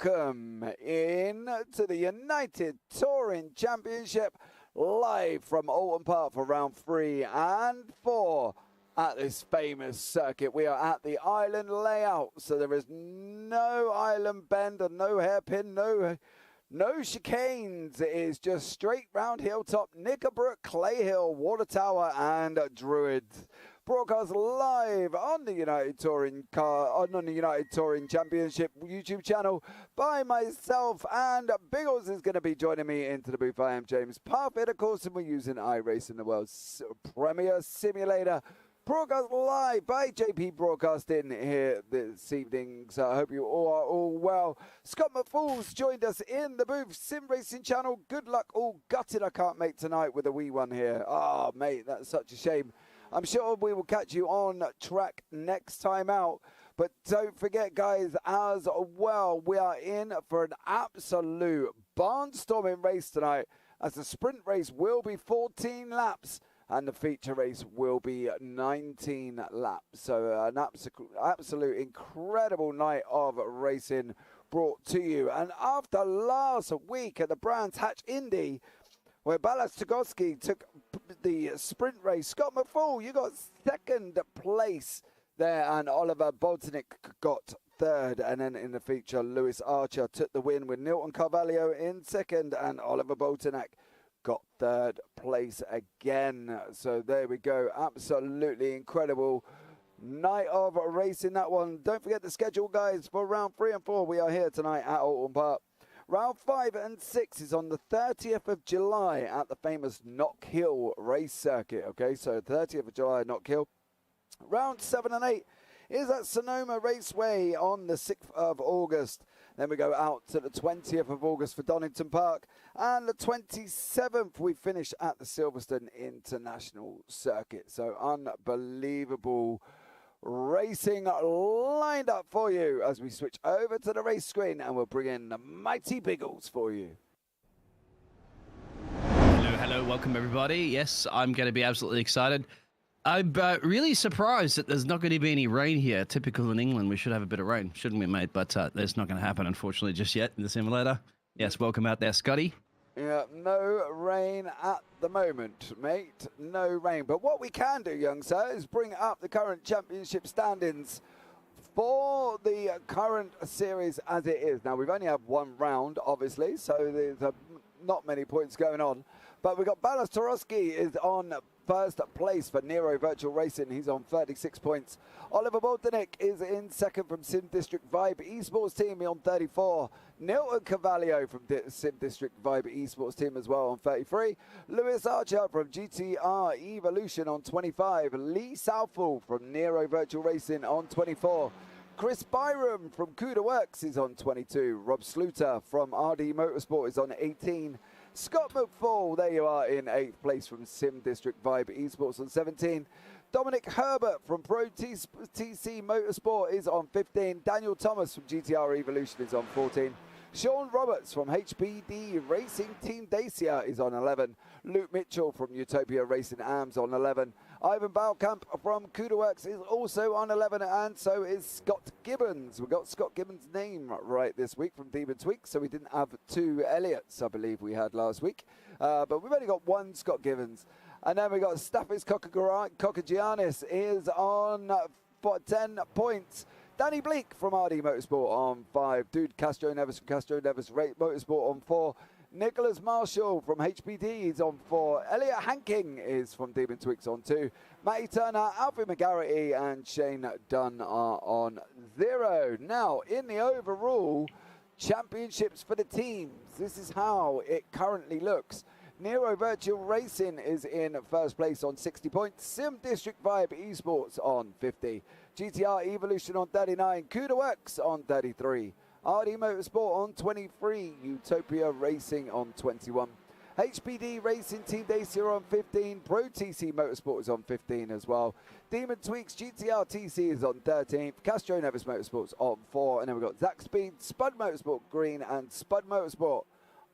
welcome in to the United Touring Championship, live from Oulton Park for round 3 and 4 at this famous circuit. We are at the island layout, so there is no island bend and no hairpin, no chicanes. It is just straight round hilltop, Knickerbrook, Clay Hill, Water Tower and Druids. Broadcast live on the United Touring Championship YouTube channel by myself, and Biggles is going to be joining me into the booth. I am James Parfitt, of course, and we're using iRacing, the world's premier simulator. Broadcast live by JPBroadcasting here this evening, so I hope you all are all well. Scott McFall's joined us in the booth, Sim Racing Channel. Good luck, all gutted I can't make tonight with a wee one here. Oh, mate, that's such a shame. I'm sure we will catch you on track next time out. But don't forget, guys, as well, we are in for an absolute barnstorming race tonight, as the sprint race will be 14 laps and the feature race will be 19 laps. So an absolute incredible night of racing brought to you. And after last week at the Brands Hatch Indy, where Balastogowski took the sprint race, Scott McFall, you got second place there, and Oliver Boltonic got third. And then in the feature, Lewis Archer took the win with Nilton Carvalho in second, and Oliver Boltonic got third place again. So there we go. Absolutely incredible night of racing, that one. Don't forget the schedule, guys, for round 3 and 4. We are here tonight at Oulton Park. Round 5 and 6 is on the 30th of July at the famous Knock Hill race circuit. Okay, so 30th of July, Knock Hill. Round 7 and 8 is at Sonoma Raceway on the 6th of August. Then we go out to the 20th of August for Donington Park. And the 27th, we finish at the Silverstone International Circuit. So unbelievable racing lined up for you as we switch over to the race screen, and we'll bring in the mighty Biggles for you. Hello, welcome everybody. Yes, I'm going to be absolutely excited. I'm really surprised that there's not going to be any rain here. Typical in England, we should have a bit of rain, shouldn't we, mate? But that's not going to happen, unfortunately, just yet in the simulator. Yes, welcome out there, Scotty. Yeah, no rain at the moment, mate. No rain. But what we can do, young sir, is bring up the current championship standings for the current series as it is. Now, we've only had one round, obviously, so there's not many points going on. But we've got Balastogowski is on first place for Nero Virtual Racing. He's on 36 points. Oliver Boltonic is in second from Sim District Vibe eSports Team on 34. Nilton Carvalho from Sim District Vibe eSports Team as well on 33. Lewis Archer from GTR Evolution on 25. Lee Southall from Nero Virtual Racing on 24. Chris Byram from Cuda Works is on 22. Rob Sluter from RD Motorsport is on 18. Scott McFall, there you are, in 8th place from Sim District Vibe eSports on 17. Dominic Herbert from Pro TC Motorsport is on 15. Daniel Thomas from GTR Evolution is on 14. Sean Roberts from HPD Racing Team Dacia is on 11. Luke Mitchell from Utopia Racing AMS on 11. Ivan Balkamp from Cuda Works is also on 11, and so is Scott Gibbons. We got Scott Gibbons' name right this week from Demon Tweak, so we didn't have 2 Elliots, I believe we had last week. But we've only got 1 Scott Gibbons. And then we got Staffis Kokagiannis is on 10 points. Danny Bleak from RD Motorsport on 5. Dude Castro Neves from Castro Neves Motorsport on 4. Nicholas Marshall from HPD is on 4. Elliot Hanking is from Demon Twix on 2. Matty Turner, Alfie McGarrity, and Shane Dunn are on 0. Now, in the overall championships for the teams, this is how it currently looks. Nero Virtual Racing is in first place on 60 points. Sim District Vibe Esports on 50. GTR Evolution on 39. Cuda Works on 33. RD Motorsport on 23. Utopia Racing on 21. HPD Racing Team Dacia on 15. Pro TC Motorsport is on 15 as well. Demon Tweaks GTR TC is on 13th. Castro Nevis Motorsport's on 4. And then we've got Zach Speed, Spud Motorsport Green, and Spud Motorsport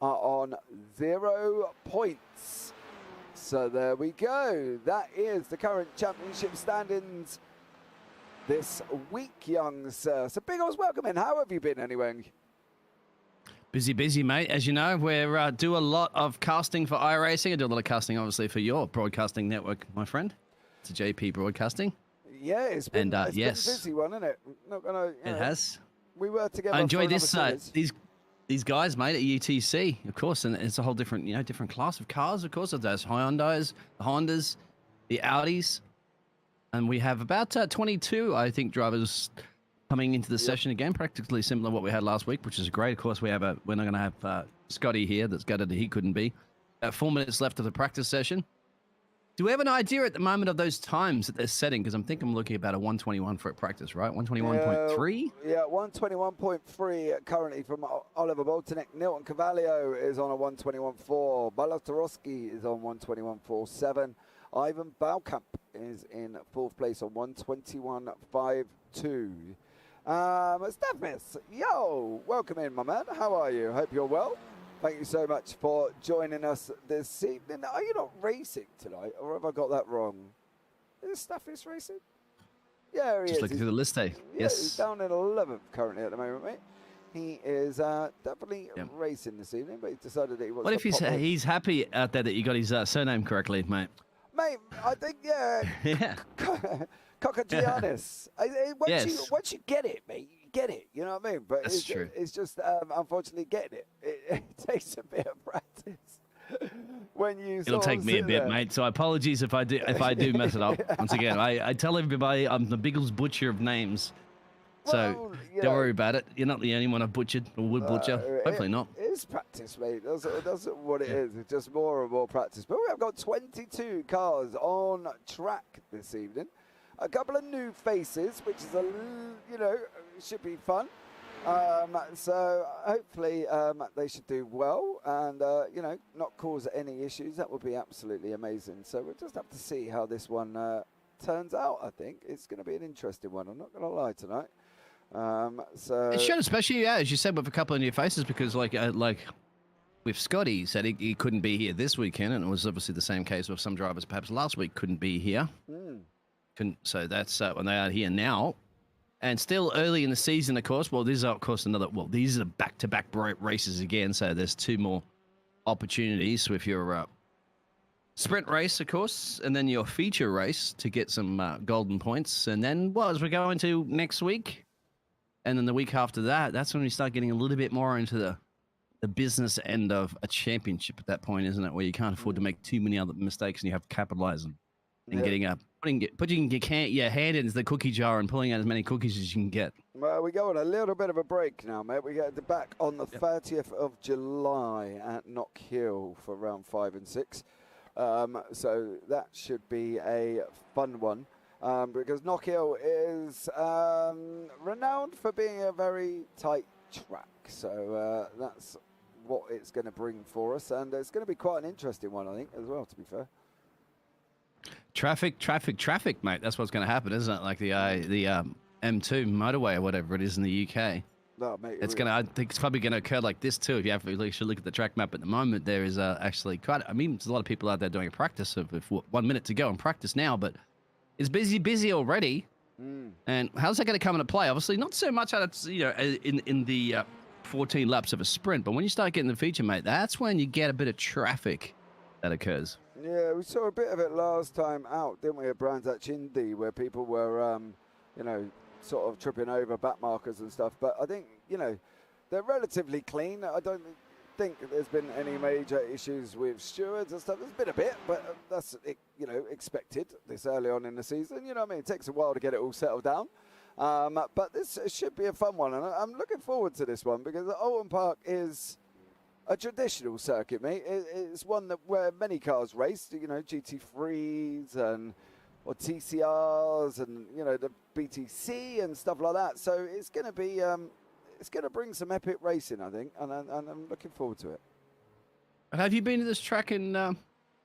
are on 0 points. So there we go. That is the current championship standings this week, young sir. So Biggles, welcome in. How have you been anyway? Busy, mate. As you know, we do a lot of casting for iRacing. I do a lot of casting, obviously, for your broadcasting network, my friend. It's a JP Broadcasting. Yeah, it's been, and it's been a busy one, isn't it? Not gonna, it has. We were together. I enjoy for this. These guys, mate, at UTC, of course, and it's a whole different, different class of cars. Of course, there's Hyundais, the Hondas, the Audis, and we have about 22, I think, drivers coming into the session again, practically similar to what we had last week, which is great. Of course, we're not going to have Scotty here. That's gutted that he couldn't be. 4 minutes left of the practice session. Do we have an idea at the moment of those times that they're setting? Because I'm looking about a 121 for a practice, right? 121.3? Yeah, 121.3 currently from Oliver Boltonek. Nilton Cavallio is on a 121.4. Balatarowski is on 121.47. Ivan Balkamp is in fourth place on 121.52. Stefmis, yo, welcome in, my man. How are you? Hope you're well. Thank you so much for joining us this evening. Are you not racing tonight, or have I got that wrong? Is Stefmis racing? Yeah, he Just is. looking through the list, eh? Yeah, Yes. he's down in 11th currently at the moment, mate. He is definitely racing this evening, but he's decided that he wants What if he's happy out there that you got his surname correctly, mate? Mate, I think, yeah. Yeah. Cocagiannis. Once you get it, mate, you get it. You know what I mean? But That's true. It's just, unfortunately, getting it. It takes a bit of practice. It'll take me a bit, mate. So apologies if I do mess it up. Once again, I tell everybody I'm the biggest butcher of names. So don't worry about it. You're not the only one I've butchered or would butcher. Hopefully not. It is practice, mate. That's what it is. It's just more and more practice. But we have got 22 cars on track this evening. A couple of new faces, which is should be fun. So hopefully they should do well and not cause any issues. That would be absolutely amazing. So we'll just have to see how this one turns out. I think it's going to be an interesting one. I'm not going to lie tonight. So it should, especially as you said, with a couple of new faces, because like with Scotty, he said he couldn't be here this weekend, and it was obviously the same case with some drivers perhaps last week couldn't be here. So that's when they are here now, and still early in the season, of course. Well, this is of course these are back-to-back races again, so there's two more opportunities with your sprint race, of course, and then your feature race to get some golden points, and then as we go into next week. And then the week after that, that's when we start getting a little bit more into the business end of a championship at that point, isn't it? Where you can't afford to make too many other mistakes and you have to capitalize them. And putting your hand into the cookie jar and pulling out as many cookies as you can get. Well, we go on a little bit of a break now, mate. We get back on the 30th of July at Knock Hill for round 5 and 6. So that should be a fun one. Because Knock Hill is renowned for being a very tight track. So that's what it's going to bring for us. And it's going to be quite an interesting one, I think, as well, to be fair. Traffic, mate. That's what's going to happen, isn't it? Like the M2 motorway or whatever it is in the UK. No, mate, I think it's probably going to occur like this too. If you should look at the track map at the moment, there is actually there's a lot of people out there doing a practice of 1 minute to go and practice now, but it's busy already. And how's that going to come into play? Obviously, not so much in the 14 laps of a sprint, but when you start getting the feature, mate, that's when you get a bit of traffic that occurs. Yeah, we saw a bit of it last time out, didn't we, at Brands Hatch Indy, where people were, sort of tripping over back markers and stuff. But I think, they're relatively clean. I don't think there's been any major issues with stewards and stuff. There's been a bit, but that's, expected this early on in the season. You know what I mean? It takes a while to get it all settled down. But this should be a fun one, and I'm looking forward to this one because the Oulton Park is a traditional circuit, mate. It's one where many cars race, GT3s or TCRs and, the BTC and stuff like that. So it's going to be, it's going to bring some epic racing, I think, and I'm looking forward to it. Have you been to this track in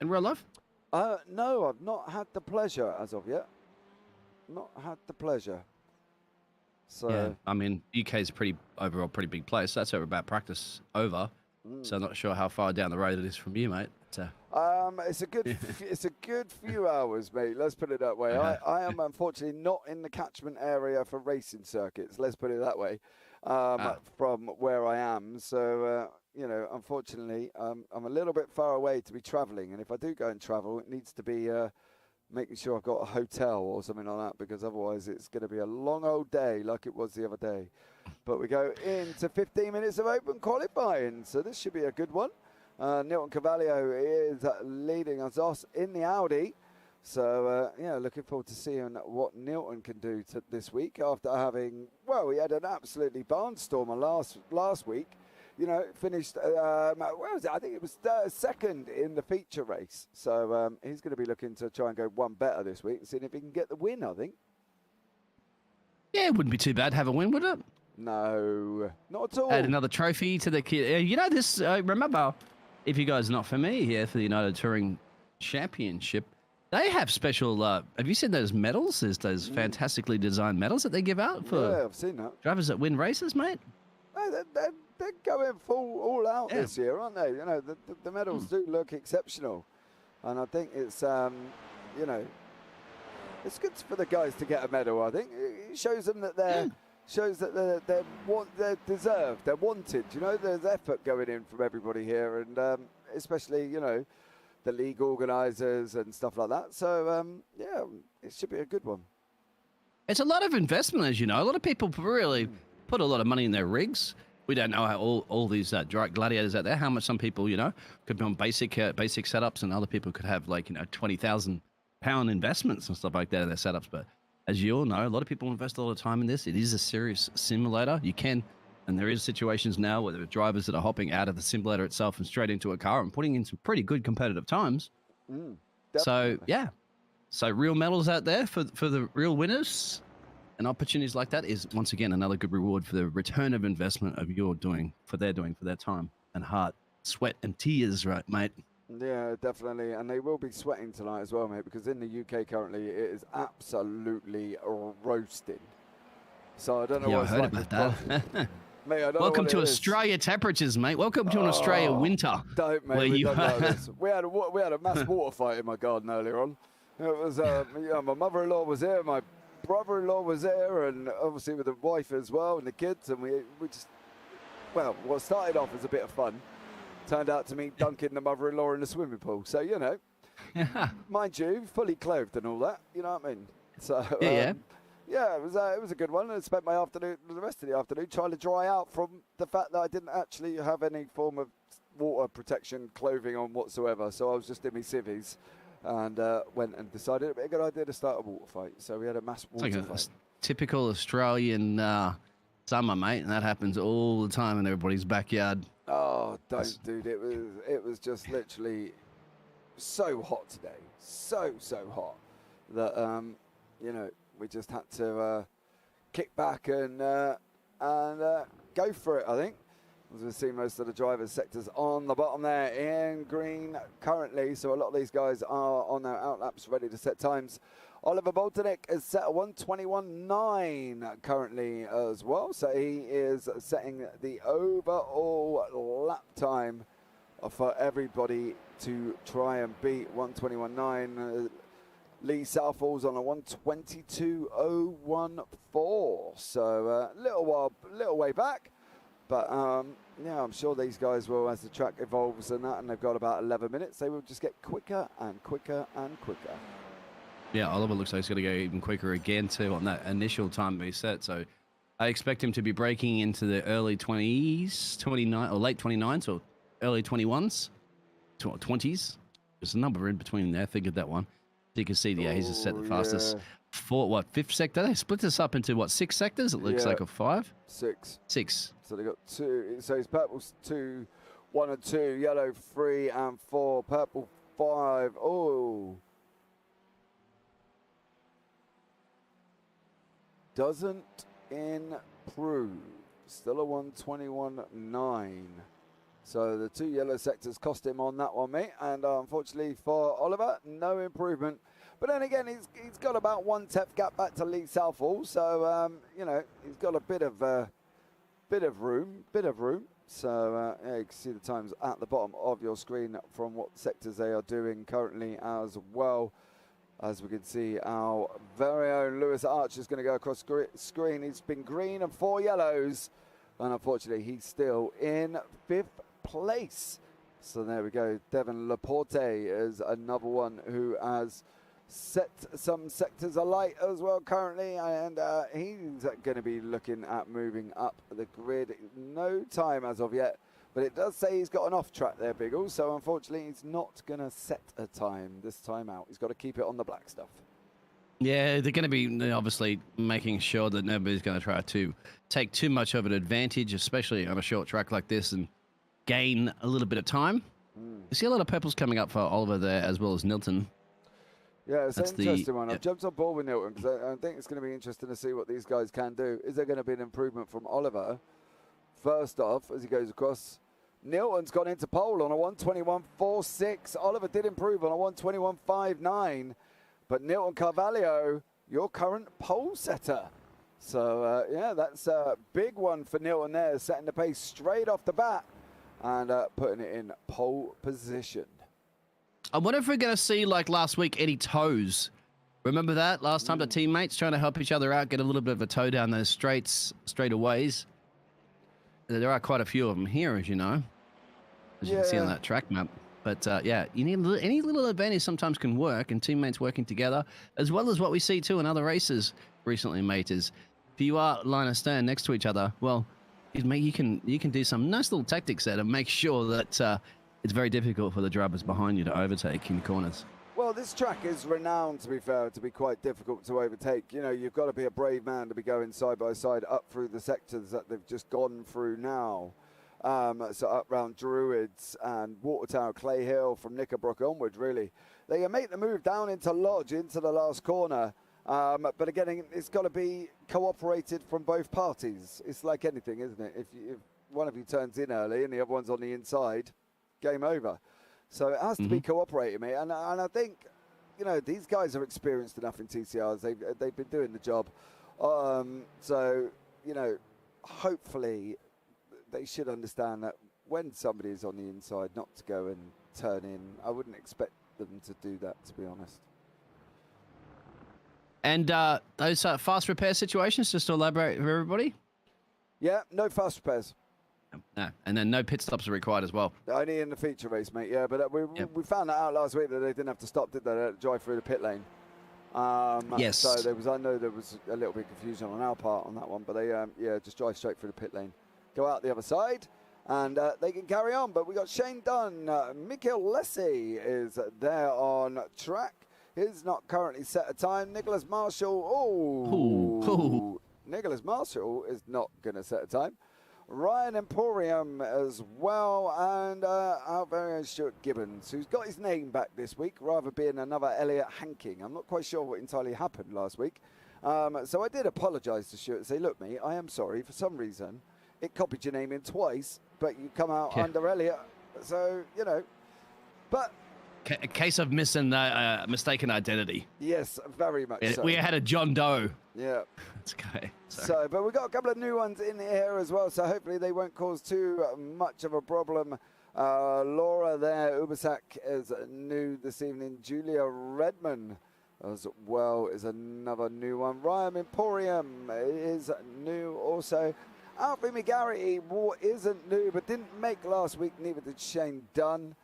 real life? No, I've not had the pleasure as of yet. Not had the pleasure. So yeah, I mean, UK is overall pretty big place. That's over about practice over. So I'm not sure how far down the road it is from you, mate. It's a good it's a good few hours, mate. Let's put it that way. I am unfortunately not in the catchment area for racing circuits. Let's put it that way. from where I am. So, you know, unfortunately, I'm a little bit far away to be travelling. And if I do go and travel, it needs to be making sure I've got a hotel or something like that, because otherwise it's going to be a long old day like it was the other day. But we go into 15 minutes of open qualifying, so this should be a good one. Nilton Cavallio is leading us off in the Audi. So, yeah, looking forward to seeing what Nilton can do this week after having, well, he had an absolutely barnstormer last week. You know, finished, where was it? I think it was second in the feature race. So he's going to be looking to try and go one better this week and see if he can get the win, I think. Yeah, it wouldn't be too bad to have a win, would it? No, not at all. Add another trophy to the kid. You know, this, remember, if you guys are not familiar here for the United Touring Championship, they have special, have you seen those medals? There's those fantastically designed medals that they give out for I've seen that. drivers that win races, mate. No, they're going all out this year, aren't they? You know, the medals do look exceptional. And I think it's, you know, it's good for the guys to get a medal, I think. It shows them that they're deserved, they're wanted. You know, there's effort going in from everybody here, and especially, you know, the league organisers and stuff like that. So, yeah, it should be a good one. It's a lot of investment, as you know. A lot of people really put a lot of money in their rigs. We don't know how all these gladiators out there, how much some people, you know, could be on basic setups, and other people could have, like, you know, £20,000 investments and stuff like that in their setups. But as you all know, a lot of people invest a lot of time in this. It is a serious simulator. You can, and there is situations now where there are drivers that are hopping out of the simulator itself and straight into a car and putting in some pretty good competitive times. So, yeah. So real medals out there for the real winners. And opportunities like that is, once again, another good reward for the return of investment of your doing for their time and heart, sweat and tears, right, mate? Yeah, definitely. And they will be sweating tonight as well, mate, because in the UK currently it is absolutely roasting. So I don't know what I heard about that. Mate, I don't Welcome know to what Australia temperatures, mate. Welcome to an Australia winter. Don't, mate. We had a mass water fight in my garden earlier on. It was, you know, my mother-in-law was there, my brother-in-law was there, and obviously with the wife as well and the kids, and we just, well, what started off as a bit of fun turned out to me dunking the mother-in-law in the swimming pool. So, you know, mind you, fully clothed and all that, you know what I mean? So, yeah, it was a good one. I spent my afternoon, the rest of the afternoon, trying to dry out from the fact that I didn't actually have any form of water protection clothing on whatsoever. So I was just in my civvies. And went and decided it'd be a good idea to start a water fight. So we had a mass water fight. It's like a typical Australian summer, mate, and that happens all the time in everybody's backyard. Oh, don't, dude. It was just literally so hot today. So hot that, you know, we just had to kick back and go for it, I think. As we see most of the drivers' sectors on the bottom there in green currently. So a lot of these guys are on their outlaps ready to set times. Oliver Boltonic is set at 1:21.9 currently as well. So he is setting the overall lap time for everybody to try and beat 1:21.9. Lee Southall's on a 1:22.014. So a little way back. But, yeah, I'm sure these guys will, as the track evolves and that, and they've got about 11 minutes, they will just get quicker and quicker and quicker. Yeah, Oliver looks like he's going to go even quicker again, too, on that initial time he set. So I expect him to be breaking into the early 20s, 29, or late 29s, or early 21s, 20s. There's a number in between there. Figured that one. So you can see, yeah, he's just set the fastest. Fifth sector? They split this up into, 6 sectors? It looks like, or 5? 6. 6. So they got 2. So his purple's 2, 1 and 2, yellow 3 and 4, purple 5. Oh. Doesn't improve. Still a 1:21.9. So the 2 yellow sectors cost him on that one, mate. And unfortunately for Oliver, no improvement. But then again, he's got about 1/10 gap back to Lee Southall. So, you know, he's got a bit of room. So, yeah, you can see the times at the bottom of your screen from what sectors they are doing currently as well. As we can see, our very own Lewis Archer is going to go across screen. He's been green and 4 yellows. And unfortunately, he's still in 5th place. So there we go. Devon Laporte is another one who has set some sectors alight as well currently, and he's going to be looking at moving up the grid. No time as of yet, but it does say he's got an off track there, Biggle, so unfortunately he's not going to set a time this time out. He's got to keep it on the black stuff. Yeah, they're going to be obviously making sure that nobody's going to try to take too much of an advantage, especially on a short track like this, and gain a little bit of time. You see a lot of purples coming up for Oliver there, as well as Nilton. Yeah, it's an interesting one. I've jumped on board with Nilton because I think it's going to be interesting to see what these guys can do. Is there going to be an improvement from Oliver? First off, as he goes across, Nilton's gone into pole on a 121.46. Oliver did improve on a 121.59. But Nilton Carvalho, your current pole setter. So, yeah, that's a big one for Nilton there, setting the pace straight off the bat and putting it in pole position. I wonder if we're going to see, like last week, any toes. Remember that? Last time the teammates trying to help each other out, get a little bit of a toe down those straightaways. There are quite a few of them here, as you know, as you can see on that track map. But, yeah, you need any little advantage sometimes can work, and teammates working together, as well as what we see, too, in other races recently, mate, is if you are line of stern next to each other, well, you can do some nice little tactics there to make sure that it's very difficult for the drivers behind you to overtake in corners. Well, this track is renowned, to be fair, to be quite difficult to overtake. You know, you've got to be a brave man to be going side by side up through the sectors that they've just gone through now. So up round Druids and Watertower, Clay Hill from Knickerbrook onward, really. They make the move down into Lodge, into the last corner. But again, it's got to be cooperated from both parties. It's like anything, isn't it? If one of you turns in early and the other one's on the inside, game over. So it has to be cooperating, mate. And I think, you know, these guys are experienced enough in TCRs. They've been doing the job. So, you know, hopefully they should understand that when somebody is on the inside, not to go and turn in. I wouldn't expect them to do that, to be honest. And those fast repair situations, just to elaborate for everybody? Yeah, no fast repairs. No, and then no pit stops are required as well. Only in the feature race, mate. Yeah, but we found that out last week that they didn't have to stop, did they? They had to drive through the pit lane. Yes. So I know there was a little bit of confusion on our part on that one, but they just drive straight through the pit lane, go out the other side, and they can carry on. But we got Shane Dunn, Mikhail Lessie is there on track. He's not currently set a time. Nicholas Marshall, Nicholas Marshall is not going to set a time. Ryan Emporium as well, and our very own Stuart Gibbons, who's got his name back this week, rather being another Elliot Hanking. I'm not quite sure what entirely happened last week. So I did apologise to Stuart and say, look, mate, I am sorry. For some reason, it copied your name in twice, but you come out under Elliot. So, you know, but... A case of mistaken identity. Yes, very much so. We had a John Doe. Yeah. That's okay. So, but we've got a couple of new ones in here as well, so hopefully they won't cause too much of a problem. Laura there, Ubersack is new this evening. Julia Redman as well is another new one. Ryan Emporium is new also. Alfie McGarry isn't new, but didn't make last week, neither did Shane Dunn.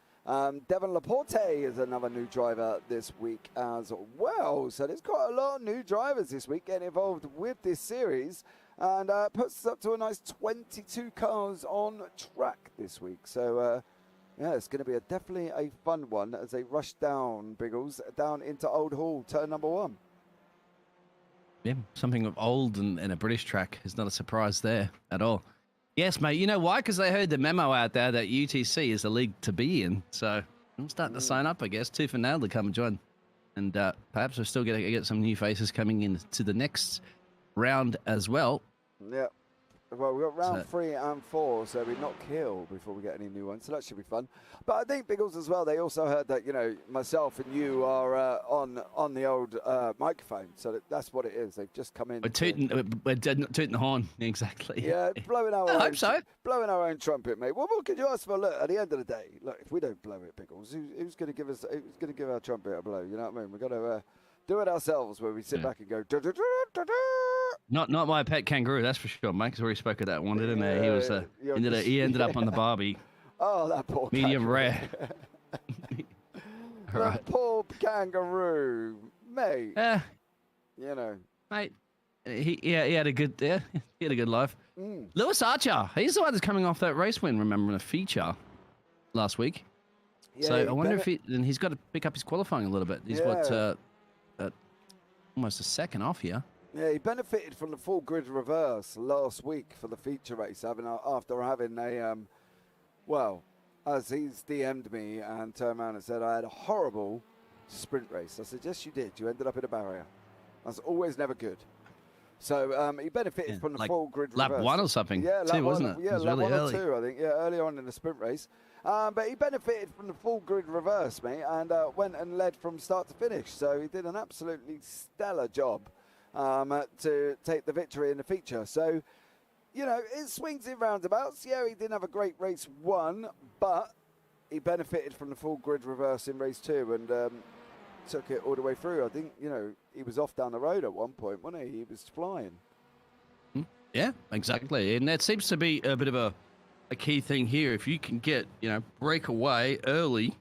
Devon Laporte is another new driver this week as well. So there's quite a lot of new drivers this week getting involved with this series, and puts us up to a nice 22 cars on track this week. So yeah, it's going to be definitely a fun one as they rush down, Biggles, down into Old Hall, turn number 1. Yeah, something of old and a British track is not a surprise there at all. Yes, mate. You know why? Because they heard the memo out there that UTC is the league to be in. So I'm starting to sign up, I guess, tooth and nail to come and join. And perhaps we're still going to get some new faces coming in to the next round as well. Yeah. Well, we've got round 3 and 4, so we not kill before we get any new ones. So that should be fun. But I think Biggles as well, they also heard that, you know, myself and you are on the old microphone. So that's what it is. They've just come in. We're tooting the horn. Exactly. Yeah, blowing our I hope so. Blowing our own trumpet, mate. Well, what could you ask for? Look, at the end of the day, look, if we don't blow it, Biggles, who's going to give us? Who's going to give our trumpet a blow? You know what I mean? We've got to do it ourselves, where we sit back and go, Not my pet kangaroo, that's for sure. Mike's already spoke of that one, didn't he? He was he ended up on the Barbie. Oh, that poor medium kangaroo. rare. The poor kangaroo, mate. Yeah, You know. mate. He had a good life. Lewis Archer, he's the one that's coming off that race win. Remember, in a feature last week. Yeah, So I wonder if he's got to pick up his qualifying a little bit. He's almost a second off here. Yeah, he benefited from the full grid reverse last week for the feature race, after having a, as he's DM'd me and turned around and said, I had a horrible sprint race. I said, yes, you did. You ended up in a barrier. That's always never good. So he benefited from the full grid reverse. Lap 1 or something, too, wasn't it? Yeah, it was lap really 1 early. or 2, I think. Yeah, early on in the sprint race. But he benefited from the full grid reverse, mate, and went and led from start to finish. So he did an absolutely stellar job to take the victory in the feature. So, you know, it swings in roundabouts. Yeah, he didn't have a great race 1, but he benefited from the full grid reverse in race 2 and took it all the way through. I think, you know, he was off down the road at one point, wasn't he? He was flying. Yeah, exactly. And that seems to be a bit of a key thing here. If you can get, break away early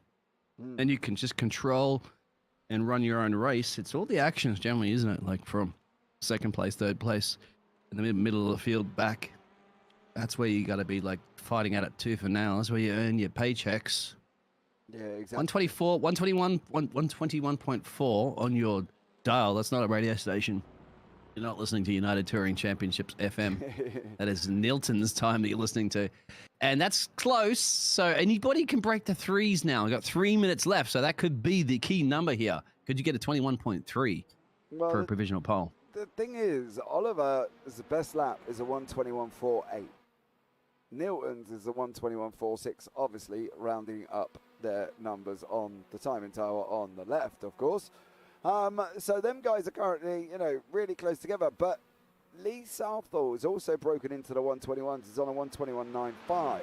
and you can just control and run your own race, it's all the actions generally, isn't it? Like from second place, third place, in the middle of the field back. That's where you got to be like fighting at it tooth and nail. That's where you earn your paychecks. Yeah, exactly. 124, 121, 121.4 on your dial. That's not a radio station. You're not listening to United Touring Championships FM. That is Nilton's time that you're listening to. And that's close. So anybody can break the threes now. We've got 3 minutes left. So that could be the key number here. Could you get a 21.3 for a provisional poll? The thing is, Oliver's best lap is a 121.48. Nilton's is a 121.46, obviously rounding up their numbers on the timing tower on the left, of course. So them guys are currently, really close together. But Lee Southall is also broken into the 121s. He's on a 121.95,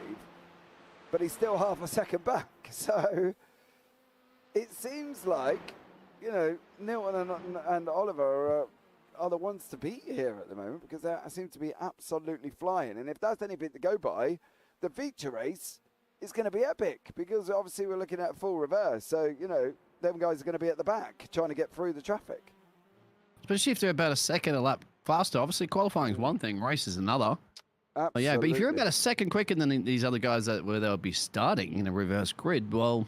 but he's still half a second back. So it seems like, Nilton and Oliver are the ones to beat here at the moment because they seem to be absolutely flying. And if that's anything to go by, the feature race is going to be epic because obviously we're looking at full reverse. So, them guys are going to be at the back trying to get through the traffic. Especially if they're about a second a lap faster. Obviously, qualifying is one thing, race is another. Absolutely. Yeah, but if you're about a second quicker than these other guys where they'll be starting in a reverse grid, well,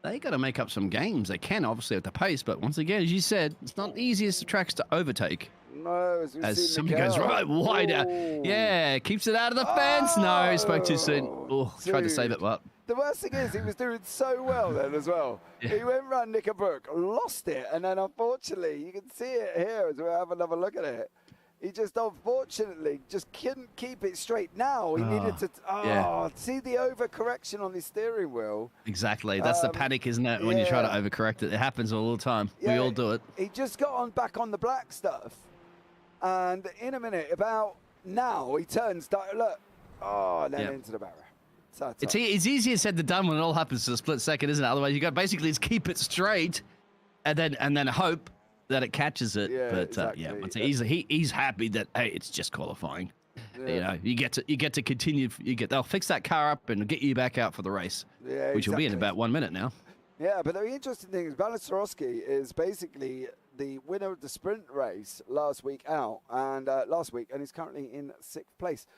they got to make up some games. They can, obviously, at the pace, but once again, as you said, it's not the easiest of tracks to overtake. No, as somebody goes right wide out. Yeah, keeps it out of the fence. No, spoke too soon. Oh, tried to save it, but... The worst thing is he was doing so well then as well. Yeah. He went round Knickerbrook, lost it, and then unfortunately, you can see it here as we have another look at it. He just unfortunately just couldn't keep it straight. Now he needed to see the overcorrection on his steering wheel. Exactly. That's the panic, isn't it? When you try to overcorrect it. It happens all the time. Yeah, we all do it. He just got back on the black stuff. And in a minute, about now, he turns, look, and then into the barrier. It's easier said than done when it all happens to a split second, isn't it? Otherwise, you got basically just keep it straight, and then hope that it catches it. Yeah, but exactly. He's happy that it's just qualifying. Yeah. You get to continue. They'll fix that car up and get you back out for the race, which will be in about 1 minute now. Yeah, but the interesting thing is Balastrovsky is basically the winner of the sprint race last week, and he's currently in 6th place.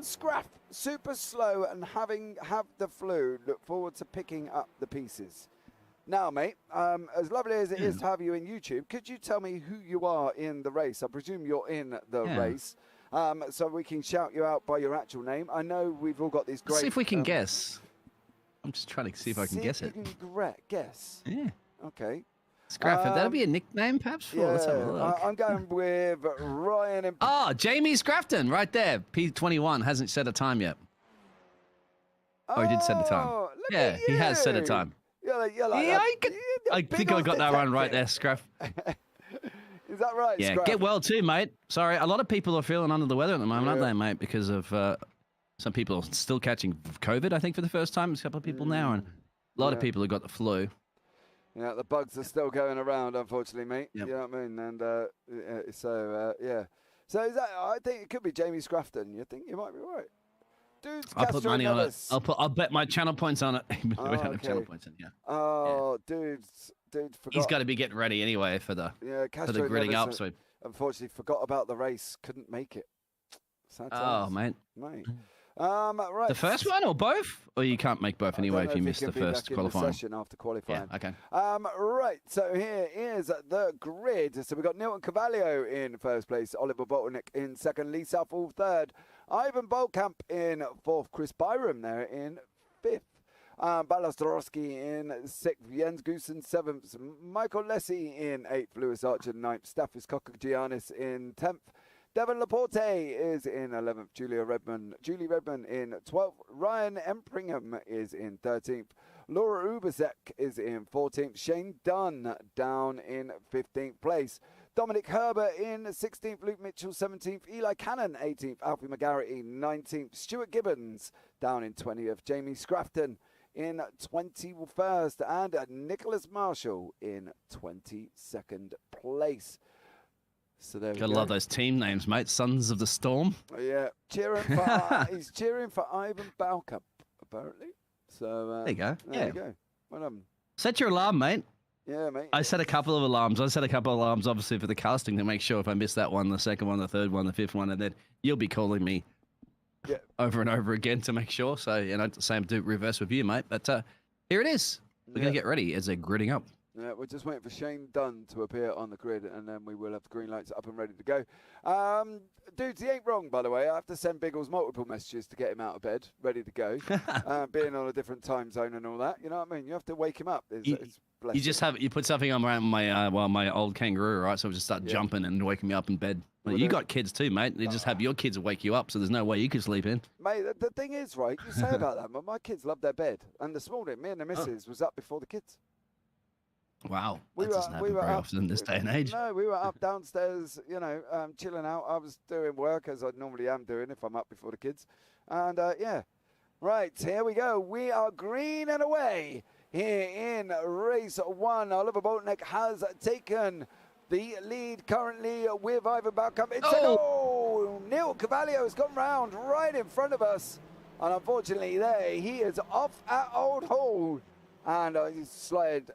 Scraff, super slow and have the flu. Look forward to picking up the pieces. Now, mate, as lovely as it is to have you in YouTube, could you tell me who you are in the race? I presume you're in the race, so we can shout you out by your actual name. I know we've all got these great... Let's see if we can guess. I'm just trying to see if I can guess it. Guess. Yeah. Okay. Scraff, that'll be a nickname, perhaps? Let's have a look. I'm going with Ryan. Jamie Scrafton, right there. P21 hasn't set a time yet. Oh, he did set a time. Yeah, he has set a time. I think I got that one right there, Scraff. Is that right, Yeah, Scraff? get well too, mate. Sorry, a lot of people are feeling under the weather at the moment, aren't they, mate? Because of some people are still catching COVID, I think, for the first time. There's a couple of people now, and a lot of people have got the flu. Yeah, the bugs are still going around, unfortunately, mate. Yep. You know what I mean? And yeah. So is that? I think it could be Jamie Scrafton. You think you might be right? Dudes, I'll put money on it. Nevis. I'll bet my channel points on it. We don't have okay. channel points in here. Oh, dude, forgot. He's got to be getting ready anyway for the gridding up. So unfortunately, forgot about the race. Couldn't make it. Sad oh, times. mate. Right. The first one or both? Or you can't make both anyway if you missed the first qualifying. Session after qualifying. Yeah, okay. Right. So here is the grid. So we've got Nilton Cavallio in first place, Oliver Bottleneck in second, Lee Southall third, Ivan Bolkamp in fourth, Chris Byram there in fifth. Balastrowski in sixth, Jens Goosen seventh, Michael Lessie in eighth, Lewis Archer ninth, Staffis Kokogiannis in 10th, Devon Laporte is in 11th, Julie Redman in 12th, Ryan Empringham is in 13th, Laura Ubasek is in 14th, Shane Dunn down in 15th place, Dominic Herbert in 16th, Luke Mitchell 17th, Eli Cannon 18th, Alfie McGarity 19th, Stuart Gibbons down in 20th, Jamie Scrafton in 21st, and Nicholas Marshall in 22nd place. So there Gotta love those team names, mate. Sons of the Storm. Yeah, he's cheering for Ivan Balkup, apparently. So there you go. There you go. Well, set your alarm, mate. Yeah, mate. I set a couple of alarms. I set a couple of alarms, obviously, for the casting to make sure if I miss that one, the second one, the third one, the fifth one, and then you'll be calling me over and over again to make sure. So, same do reverse with you, mate. But here it is. We're going to get ready as they're gridding up. Yeah, we're just waiting for Shane Dunn to appear on the grid, and then we will have the green lights up and ready to go. Dudes, he ain't wrong, by the way. I have to send Biggles multiple messages to get him out of bed, ready to go. Being on a different time zone and all that, you know what I mean? You have to wake him up. You put something on around my old kangaroo, right? So I just start jumping and waking me up in bed. Well, you got kids too, mate. You just have your kids wake you up, so there's no way you can sleep in. Mate, the thing is, right, you say about that, but my kids love their bed. And this morning, me and the missus was up before the kids. Wow, that doesn't happen very often in this day and age. No, we were up downstairs, chilling out. I was doing work as I normally am doing if I'm up before the kids. And, right, here we go. We are green and away here in race one. Oliver Boltneck has taken the lead currently with Ivan Balkamp. Neil Cavallio has gone round right in front of us. And unfortunately he is off at Old Hall. And he slid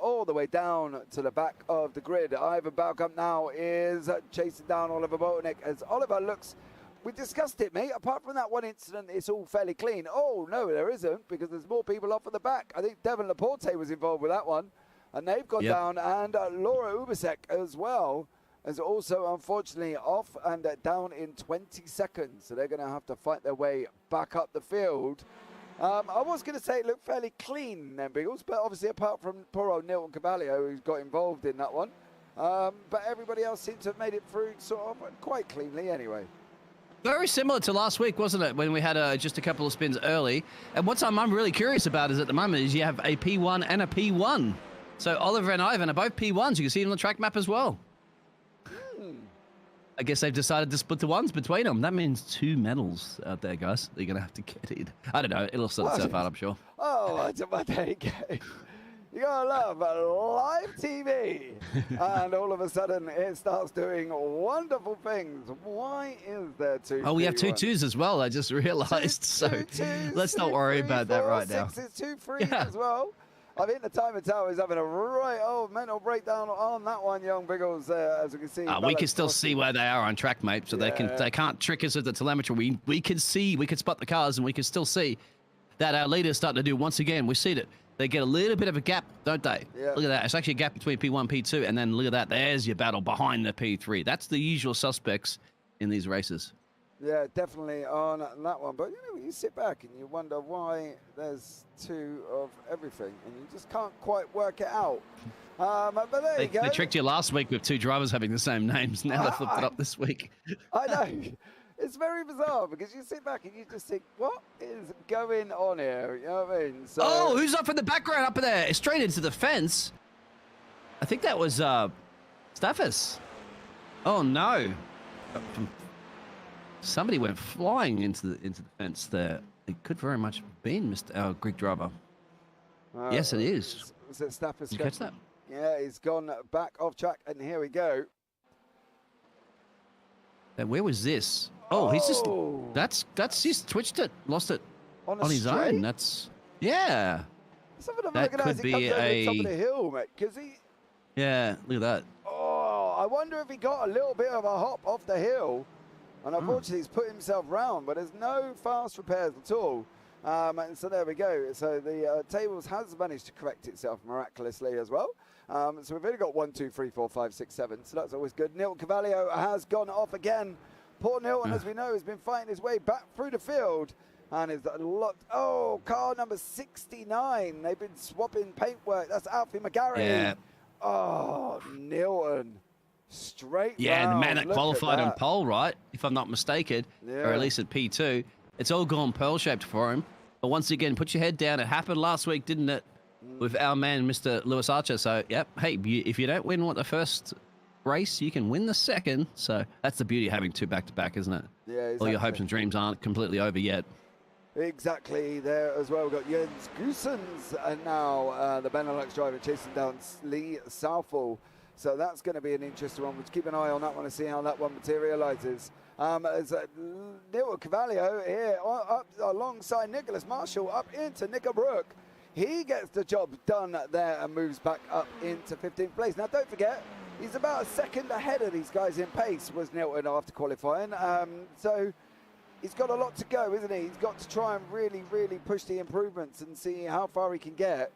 all the way down to the back of the grid. Ivan Balkamp now is chasing down Oliver Bottleneck as Oliver looks. We discussed it, mate. Apart from that one incident, it's all fairly clean. Oh, no, there isn't, because there's more people off at the back. I think Devon Laporte was involved with that one. And they've gone down. And Laura Ubasek as well is also, unfortunately, off and down in 20 seconds. So they're going to have to fight their way back up the field. I was going to say it looked fairly clean then, Biggles, but obviously apart from poor old Nilton Cavallio, who's got involved in that one. But everybody else seems to have made it through sort of quite cleanly anyway. Very similar to last week, wasn't it, when we had just a couple of spins early. And what I'm really curious about is at the moment is you have a P1 and a P1. So Oliver and Ivan are both P1s. You can see it on the track map as well. I guess they've decided to split the ones between them. That means 2 medals out there, guys. They're going to have to get in. I don't know. It'll sort itself out, I'm sure. Oh, there you go. You gotta love live TV. And all of a sudden, it starts doing wonderful things. Why is there 2? Oh, we have 2 2s as well. I just realized. Let's not worry about that right now. 6 is 2 3s as well. I think the timer tower is having a right old mental breakdown on that one, young Biggles. As we can see, we can still see where they are on track, mate. So they can't trick us with the telemetry. We can see, we can spot the cars, and we can still see that our leader's starting to do once again. We see that they get a little bit of a gap, don't they? Yeah. Look at that. It's actually a gap between P1, P2, and then look at that. There's your battle behind the P3. That's the usual suspects in these races. Yeah, definitely on that one. But, you sit back and you wonder why there's 2 of everything, and you just can't quite work it out. But there you go. They tricked you last week with 2 drivers having the same names. Now they flipped it up this week. I know. It's very bizarre because you sit back and you just think, what is going on here? You know what I mean? So, who's up in the background up there? Straight into the fence. I think that was Staffis. Oh, no. Somebody went flying into the fence there. It could very much have been Mr. Greek driver. Yes, it is. Was it Stafford? Did you catch that? Yeah, he's gone back off track, and here we go. And where was this? Oh, he's just he's twitched it, lost it on his own. That's yeah. That could be a top of the hill, mate. Because yeah, look at that. Oh, I wonder if he got a little bit of a hop off the hill, and unfortunately he's put himself round. But there's no fast repairs at all. And so there we go. So the tables has managed to correct itself miraculously as well. So we've only got 1, 2, 3, 4, 5, 6, 7. So that's always good. Nilton Cavallio has gone off again. Poor Nilton, as we know, has been fighting his way back through the field. And is locked. Oh, car number 69. They've been swapping paintwork. That's Alfie McGarry. Yeah. Oh, Nilton. Straight yeah, round. The man that qualified on pole, right? If I'm not mistaken. Yeah. Or at least at P2. It's all gone pearl-shaped for him. But once again, put your head down. It happened last week, didn't it? With our man, Mr. Lewis Archer. So, yep. Hey, if you don't win the first race, you can win the second. So that's the beauty of having two back-to-back, isn't it? Yeah, exactly. All your hopes and dreams aren't completely over yet. Exactly, there as well. We've got Jens Goosens and now the Benelux driver chasing down Lee Southall. So that's going to be an interesting one. We'll keep an eye on that one and see how that one materialises. As Nilton Cavallio here up alongside Nicholas Marshall up into Nicker Brook. He gets the job done there and moves back up into 15th place. Now, don't forget, he's about a second ahead of these guys in pace, was Nilton after qualifying. So he's got a lot to go, isn't he? He's got to try and really, really push the improvements and see how far he can get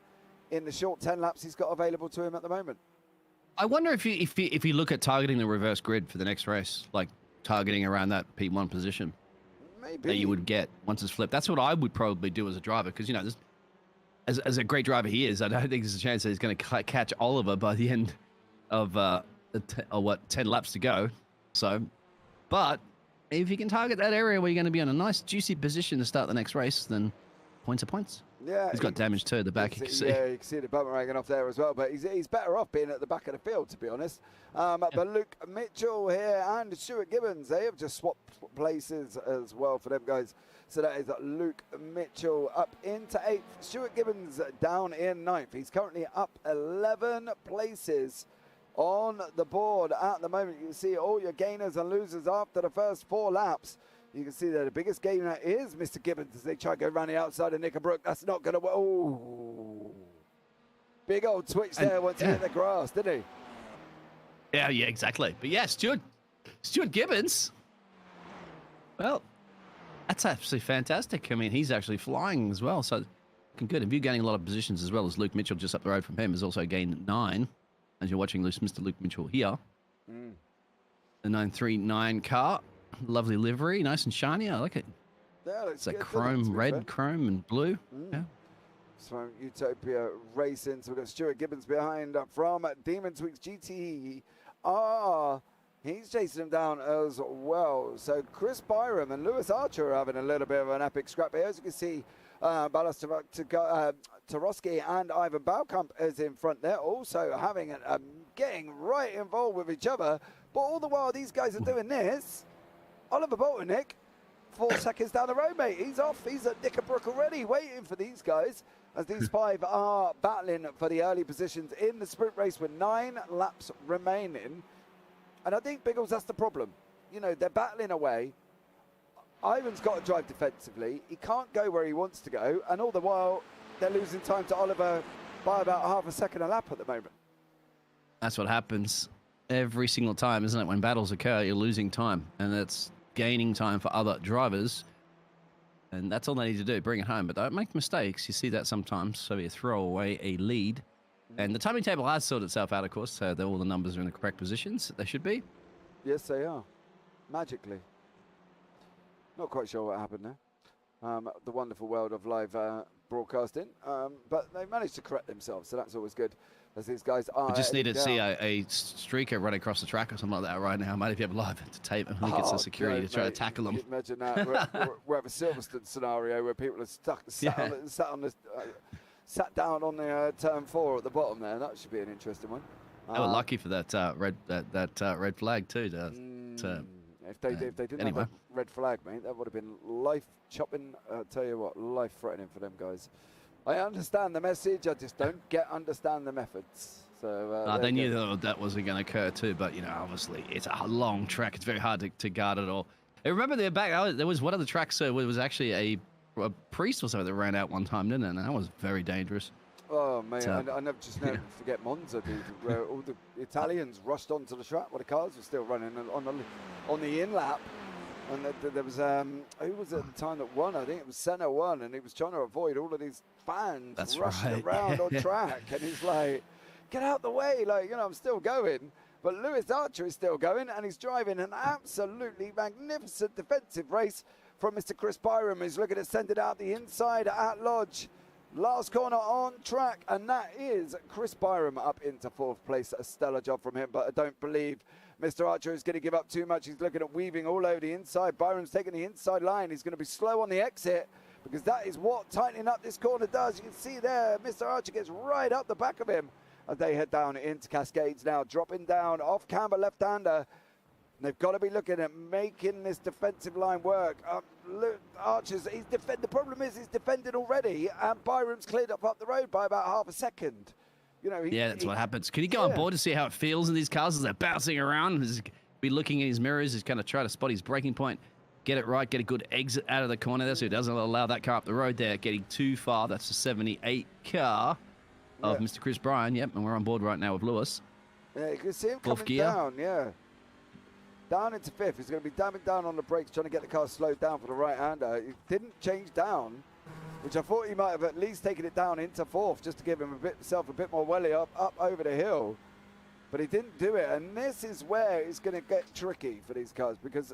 in the short 10 laps he's got available to him at the moment. I wonder if you look at targeting the reverse grid for the next race, like targeting around that P1 position. Maybe. That you would get once it's flipped. That's what I would probably do as a driver because, you know, as a great driver he is, I don't think there's a chance that he's going to catch Oliver by the end of 10 laps to go. So, but if you can target that area where you're going to be on a nice juicy position to start the next race, then points are points. Yeah, he's got damage too at the back. You can see. Yeah, you can see the boomerang off there as well. But he's better off being at the back of the field, to be honest. But Luke Mitchell here and Stuart Gibbons, they have just swapped places as well for them guys. So that is Luke Mitchell up into 8th. Stuart Gibbons down in 9th. He's currently up 11 places on the board at the moment. You can see all your gainers and losers after the first 4 laps. You can see that the biggest gainer is Mr. Gibbons as they try to go around the outside of Nicker Brook. That's not going to work. Oh, big old twitch there once he hit the grass, didn't he? Yeah, exactly. But yeah, Stuart Gibbons. Well, that's absolutely fantastic. I mean, he's actually flying as well. So looking good. And you're gaining a lot of positions as well as Luke Mitchell just up the road from him has also gained 9. As you're watching Mr. Luke Mitchell here. The 939 car. Lovely livery, nice and shiny. I like it. Yeah, it's like chrome, red, chrome, and blue. Yeah. So Utopia Racing. So we've got Stuart Gibbons behind from Demon Tweaks GTR. He's chasing him down as well. So Chris Byram and Lewis Archer are having a little bit of an epic scrap here. As you can see, Ballas Tarowski and Ivan Baukamp is in front there, also having getting right involved with each other. But all the while these guys are doing this, Oliver Boltonick, 4 seconds down the road, mate. He's off. He's at Nicker Brook already, waiting for these guys as these 5 are battling for the early positions in the sprint race with 9 laps remaining. And I think, Biggles, that's the problem. You know, they're battling away. Ivan's got to drive defensively. He can't go where he wants to go. And all the while, they're losing time to Oliver by about half a second a lap at the moment. That's what happens every single time, isn't it? When battles occur, you're losing time. And that's gaining time for other drivers. And that's all they need to do, bring it home. But don't make mistakes. You see that sometimes. So you throw away a lead. And the timing table has sorted itself out, of course. So all the numbers are in the correct positions. They should be. Yes, they are. Magically. Not quite sure what happened there. The wonderful world of live broadcasting. But they managed to correct themselves, so that's always good. As these guys are. We just need to see a streaker run across the track or something like that right now. Maybe if you have live entertainment when he gets the security to try to tackle them. Imagine that. we're at a Silverstone scenario where people are sat down on the turn 4 at the bottom there. That should be an interesting one. They were lucky for that red flag too. If they didn't have a red flag, mate, that would have been life chopping. Tell you what, life threatening for them guys. I understand the message. I just don't understand the methods. So they knew that wasn't going to occur too, but obviously it's a long track. It's very hard to guard it all. I remember there was one of the tracks where it was actually a priest or something that ran out one time, didn't it? And that was very dangerous. Oh man, I never forget Monza, dude, where all the Italians rushed onto the track while the cars were still running on the in lap. And there was who was it at the time that won? I think it was Senna won, and he was trying to avoid all of these fans rushing around on track, and he's like, "Get out the way!" Like, I'm still going. But Lewis Archer is still going, and he's driving an absolutely magnificent defensive race from Mr. Chris Byram, who's looking to send it out the inside at Lodge. Last corner on track, and that is Chris Byram up into 4th place. A stellar job from him, but I don't believe Mr. Archer is going to give up too much. He's looking at weaving all over the inside. Byram's taking the inside line. He's going to be slow on the exit because that is what tightening up this corner does. You can see there, Mr. Archer gets right up the back of him as they head down into Cascades now, dropping down off camber left-hander. They've got to be looking at making this defensive line work. Archer's, the problem is he's defending already, and Byram's cleared up the road by about half a second. That's what happens. Can you go on board to see how it feels in these cars as they're bouncing around? He's be looking in his mirrors. He's going to try to spot his braking point, get it right, get a good exit out of the corner there so he doesn't allow that car up the road there, getting too far. That's the 78 car of Mr. Chris Bryan. Yep, and we're on board right now with Lewis. Yeah, you can see him coming down, down into 5th. He's going to be damming down on the brakes, trying to get the car slowed down for the right-hander. He didn't change down, which I thought he might have at least taken it down into 4th just to give himself a bit more welly up over the hill. But he didn't do it, and this is where it's going to get tricky for these cars because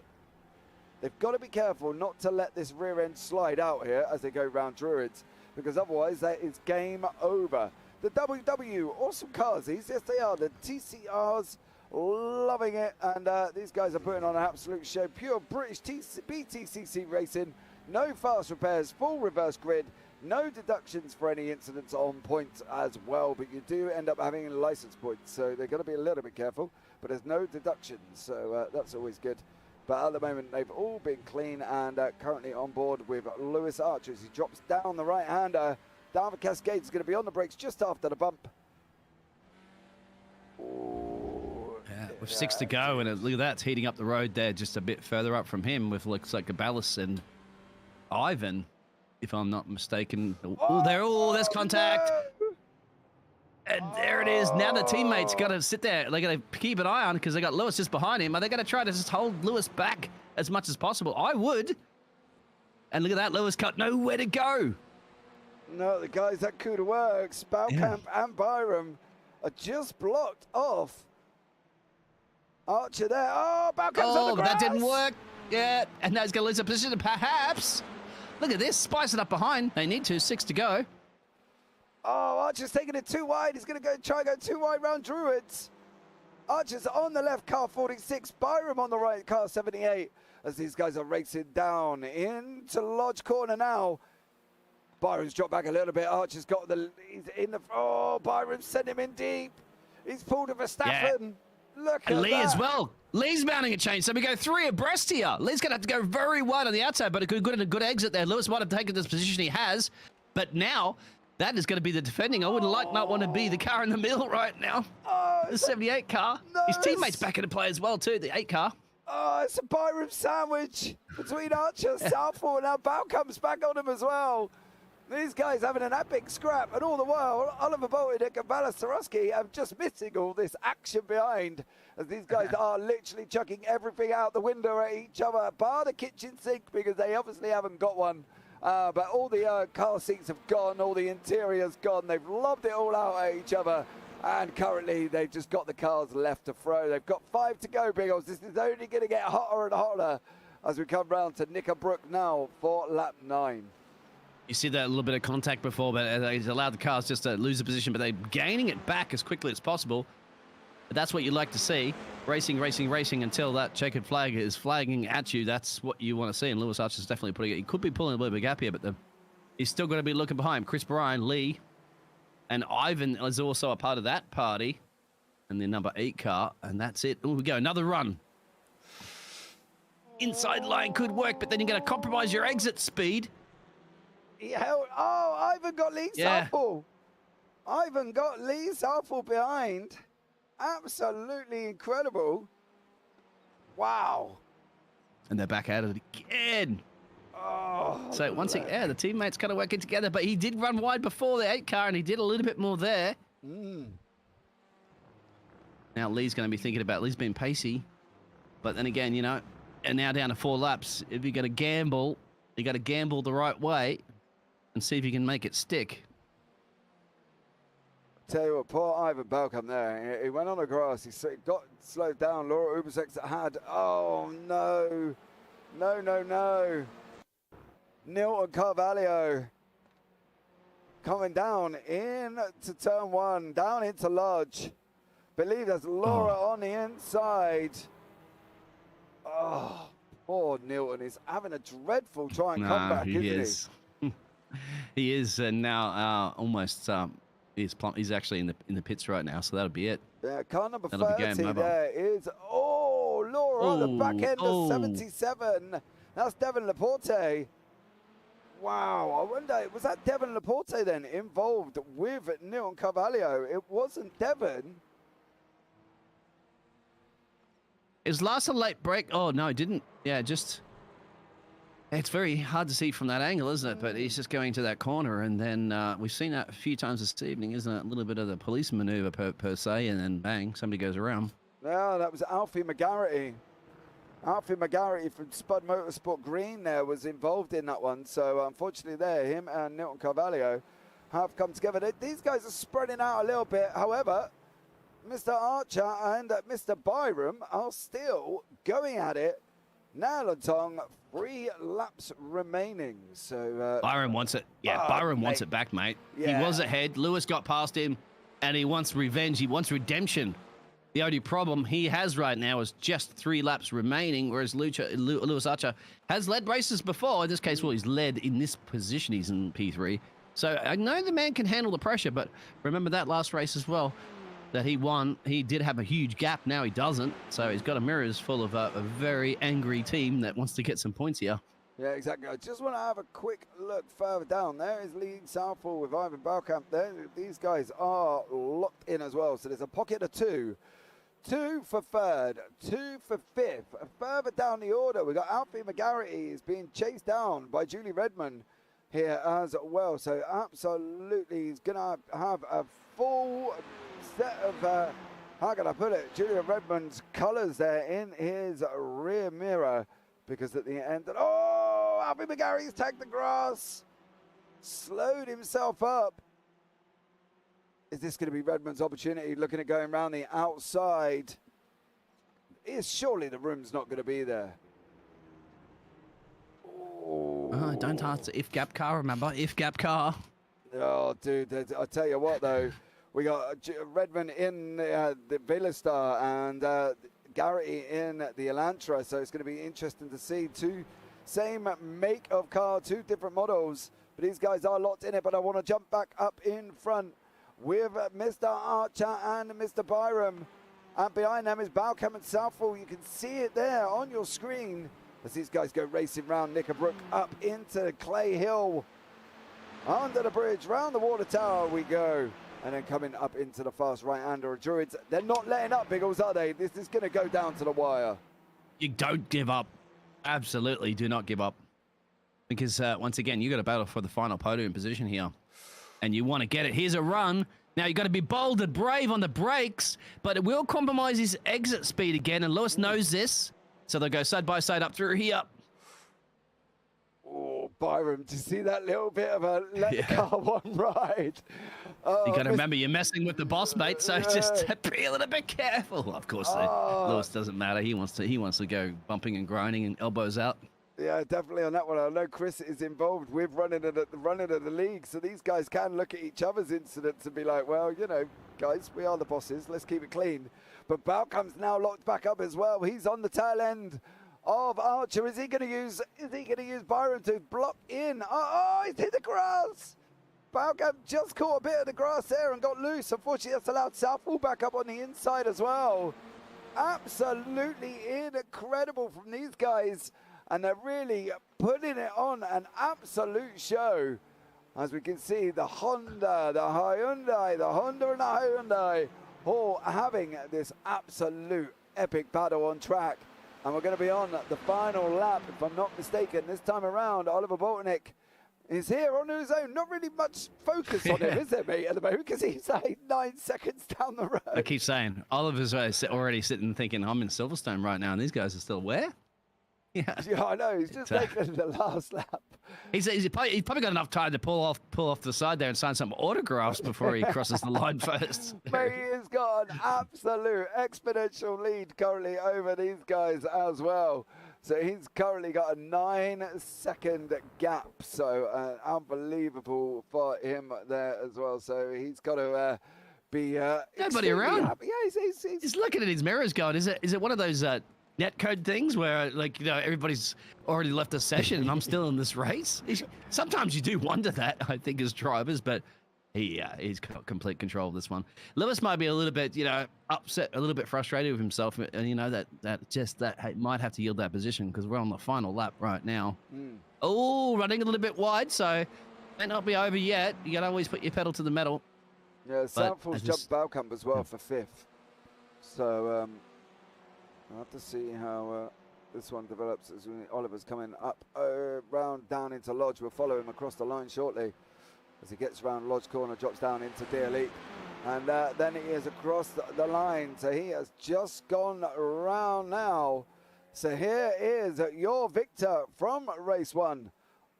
they've got to be careful not to let this rear end slide out here as they go round Druids, because otherwise that is game over. The WW, awesome cars these. Yes, they are. The TCRs, loving it, and these guys are putting on an absolute show. Pure British BTCC racing, no fast repairs, full reverse grid, no deductions for any incidents on points as well, but you do end up having license points, so they're going to be a little bit careful, but there's no deductions, so that's always good. But at the moment, they've all been clean and currently on board with Lewis Archer as he drops down the right-hander. Down the Cascades, is going to be on the brakes just after the bump. With 6 to go, and look at that, it's heating up the road there just a bit further up from him with looks like Gabalis and Ivan, if I'm not mistaken. There's contact. No. And there it is. Now the teammates got to sit there. They got to keep an eye on because they got Lewis just behind him. Are they going to try to just hold Lewis back as much as possible? I would. And look at that, Lewis got nowhere to go. No, the guys that could have worked, Spoukamp and Byram, are just blocked off. Archer there. Oh, Baukamp's on the grass. That didn't work. Yeah, and now he's going to lose a position, perhaps. Look at this, spice it up behind. They need to, 6 to go. Oh, Archer's taking it too wide. He's going to try too wide round Druids. Archer's on the left, car 46. Byram on the right, car 78. As these guys are racing down into Lodge corner now. Byram's dropped back a little bit. Archer's got he's in the, Byram sent him in deep. He's pulled a Verstappen. Yeah. Look at Lee that. as well. Lee's mounting a change, so we go 3 abreast here. Lee's going to have to go very wide on the outside, but a good exit there. Lewis might have taken this position he has, but now that is going to be the defending. I wouldn't not want to be the car in the middle right now. The 78 car. No, his teammates back into play as well too, the 8 car. Oh, it's a Byram sandwich between Archer and Southall. Now Bow comes back on him as well. These guys having an epic scrap, and all the while, Oliver Bolton and Kabbalah Sarosky are just missing all this action behind, as these guys are literally chucking everything out the window at each other, bar the kitchen sink, because they obviously haven't got one. But all the car seats have gone, all the interior's gone. They've lobbed it all out at each other, and currently they've just got the cars left to throw. They've got 5 to go, Biggles. This is only going to get hotter and hotter as we come round to Knickerbrook now for lap 9. You see that little bit of contact before, but he's allowed the cars just to lose the position, but they're gaining it back as quickly as possible. But that's what you'd like to see. Racing until that checkered flag is flagging at you. That's what you want to see, and Lewis Archer's definitely putting it. He could be pulling a little bit of a gap here, but he's still going to be looking behind. Chris Bryan, Lee, and Ivan is also a part of that party, and the number 8 car, and that's it. Oh, we go, another run. Inside line could work, but then you're going to compromise your exit speed. He held. Oh, Ivan got Lee Southall. Ivan got Lee Southall behind. Absolutely incredible. Wow. And they're back at it again. Oh, so once again, the teammates kind of working together, but he did run wide before the 8 car, and he did a little bit more there. Now Lee's going to be thinking about Lee's being pacey, but then again, you know, and now down to 4 laps. If you're going to gamble, you got to gamble the right way and see if you can make it stick. Tell you what, poor Ivan Balcom there. He went on the grass. He got slowed down. Laura Ubersek had. Oh no, no. Nilton Carvalho coming down into turn 1, down into Lodge. Believe there's Laura on the inside. Oh, poor Nilton. He's having a dreadful comeback, isn't he? He is, and now almost. He's actually in the pits right now, so that'll be it. Yeah, car number 30 there is. Oh, Laura on the back end of 77. That's Devin Laporte. Wow, I wonder, was that Devin Laporte then involved with Nilton Carvalho? It wasn't Devin. Is last a late break? Oh, no, it didn't. Yeah, just... It's very hard to see from that angle, isn't it? But he's just going to that corner, and then we've seen that a few times this evening, isn't it? A little bit of the police maneuver per se, and then bang, somebody goes around. Yeah, that was Alfie McGarity. Alfie McGarity from Spud Motorsport Green there was involved in that one. So unfortunately there, him and Nilton Carvalho have come together. These guys are spreading out a little bit. However, Mr. Archer and Mr. Byram are still going at it. Nail and tongue, 3 laps remaining. So Byron wants it. Yeah, Byron wants it back, mate. Yeah. He was ahead. Lewis got past him, and he wants revenge. He wants redemption. The only problem he has right now is just 3 laps remaining, whereas Lewis Archer has led races before. In this case, well, he's led in this position. He's in P3. So I know the man can handle the pressure, but remember that last race as well that he won. He did have a huge gap. Now he doesn't. So he's got a mirrors full of a very angry team that wants to get some points here. Yeah, exactly. I just want to have a quick look further down. There is Lee Southall with Ivan Balkamp there. These guys are locked in as well. So there's a pocket of 2. 2 for 3rd, 2 for 5th. Further down the order, we've got Alfie McGarity is being chased down by Julie Redmond here as well. So absolutely, he's going to have a full set of, how can I put it, Julia Redmond's colours there in his rear mirror. Because at the end, oh, Alfie McGarry's tagged the grass, slowed himself up. Is this going to be Redmond's opportunity, looking at going around the outside? Surely the room's not going to be there. Oh, don't ask if gap car, remember? If gap car. Oh, dude, I'll tell you what, though. We got Redmond in the Velastar and Garrity in the Elantra. So it's going to be interesting to see 2 same make of car, 2 different models. But these guys are locked in it. But I want to jump back up in front with Mr. Archer and Mr. Byram. And behind them is Balcom and Southall. You can see it there on your screen as these guys go racing round Knickerbrook up into Clay Hill. Under the bridge, round the water tower we go. And then coming up into the fast right-hander of Druids. They're not letting up, Biggles, are they? This is going to go down to the wire. You don't give up. Absolutely do not give up. Because once again, you got to battle for the final podium position here. And you want to get it. Here's a run. Now, you've got to be bold and brave on the brakes, but it will compromise his exit speed again, and Lewis knows this. So they'll go side by side up through here. Oh, Byram, do you see that little bit of a car one ride? You got to remember, you're messing with the boss, mate, so just be a little bit careful. Of course, Lewis doesn't matter. He wants to go bumping and grinding and elbows out. Yeah, definitely on that one. I know Chris is involved with running of the league, so these guys can look at each other's incidents and be like, well, you know, guys, we are the bosses. Let's keep it clean. But Balcom's now locked back up as well. He's on the tail end of Archer. Is he going to use Byron to block in? Oh, he's hit the grass. Balcom just caught a bit of the grass there and got loose. Unfortunately, that's allowed Southall back up on the inside as well. Absolutely incredible from these guys. And they're really putting it on an absolute show. As we can see, the Honda, the Hyundai, the Honda and the Hyundai all having this absolute epic battle on track. And we're going to be on the final lap, if I'm not mistaken. This time around, Oliver Boltonic is here on his own. Not really much focus on him, is there, mate, at the moment? Because he's like 9 seconds down the road. I keep saying, Oliver's already sitting thinking, I'm in Silverstone right now, and these guys are still where? Yeah, I know. He's just taking the last lap. He's probably got enough time to pull off the side there and sign some autographs before he crosses the line first. Mate, he has got an absolute exponential lead currently over these guys as well. So he's currently got a 9-second gap. So unbelievable for him there as well. So he's got to be nobody around. Happy. Yeah, he's looking at his mirrors going, is it one of those netcode things where, like, you know, everybody's already left the session and I'm still in this race? Sometimes you do wonder that, I think, as drivers, but he's got complete control of this one. Lewis might be a little bit, you know, upset, a little bit frustrated with himself, and you know that might have to yield that position because we're on the final lap right now. Oh, running a little bit wide, so may not be over yet. You can always put your pedal to the metal. Yeah, Southall's jumped Balcombe as well for 5th. So I'll have to see how this one develops as Oliver's coming up round down into Lodge. We'll follow him across the line shortly as he gets around Lodge corner, drops down into Deer Leap. And then he is across the line. So he has just gone around now. So here is your victor from race 1.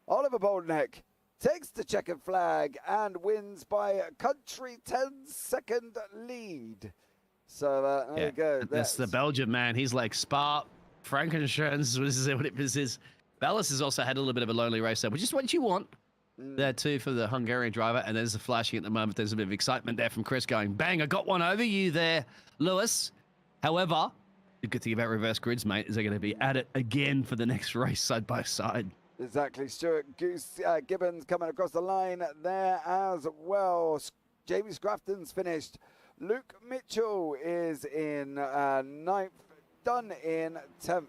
Oliver Boltonic takes the checkered flag and wins by a country 10-second lead. So there you go. That's the Belgian man. He's like Spa, Frankensteins. This is what it is. Ballas has also had a little bit of a lonely race there, which is what you want there too for the Hungarian driver. And there's the flashing at the moment. There's a bit of excitement there from Chris going, bang, I got one over you there, Lewis. However, the good thing about reverse grids, mate, is they're going to be at it again for the next race side by side. Exactly. Stuart Gibbons coming across the line there as well. Jamie Scrafton's finished. Luke Mitchell is in 9th, Dunn in 10th.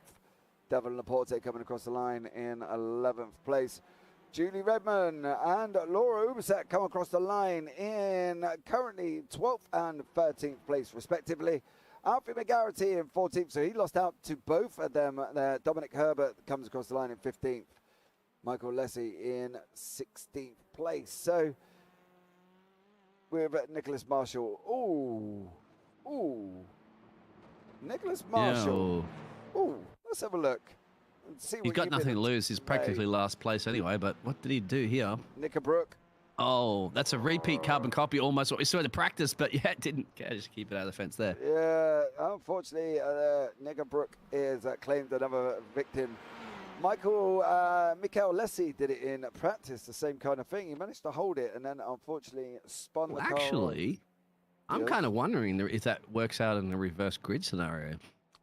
Devon Laporte coming across the line in 11th place. Julie Redmond and Laura Uberset come across the line in currently 12th and 13th place, respectively. Alfie McGarrity in 14th, so he lost out to both of them there. Dominic Herbert comes across the line in 15th. Michael Lessie in 16th place. So with Nicholas Marshall. Ooh. Nicholas Marshall. Ooh, let's have a look. And see He's got nothing to lose. He's practically last place anyway, but what did he do here? Knickerbrook. Oh, that's a repeat carbon copy, almost what we saw in the practice, but yeah, it didn't just keep it out of the fence there. Yeah, unfortunately, Knickerbrook is claimed another victim. Mikael Lessie did it in practice, the same kind of thing. He managed to hold it and then unfortunately spun the car. Actually, I'm kind of wondering if that works out in the reverse grid scenario.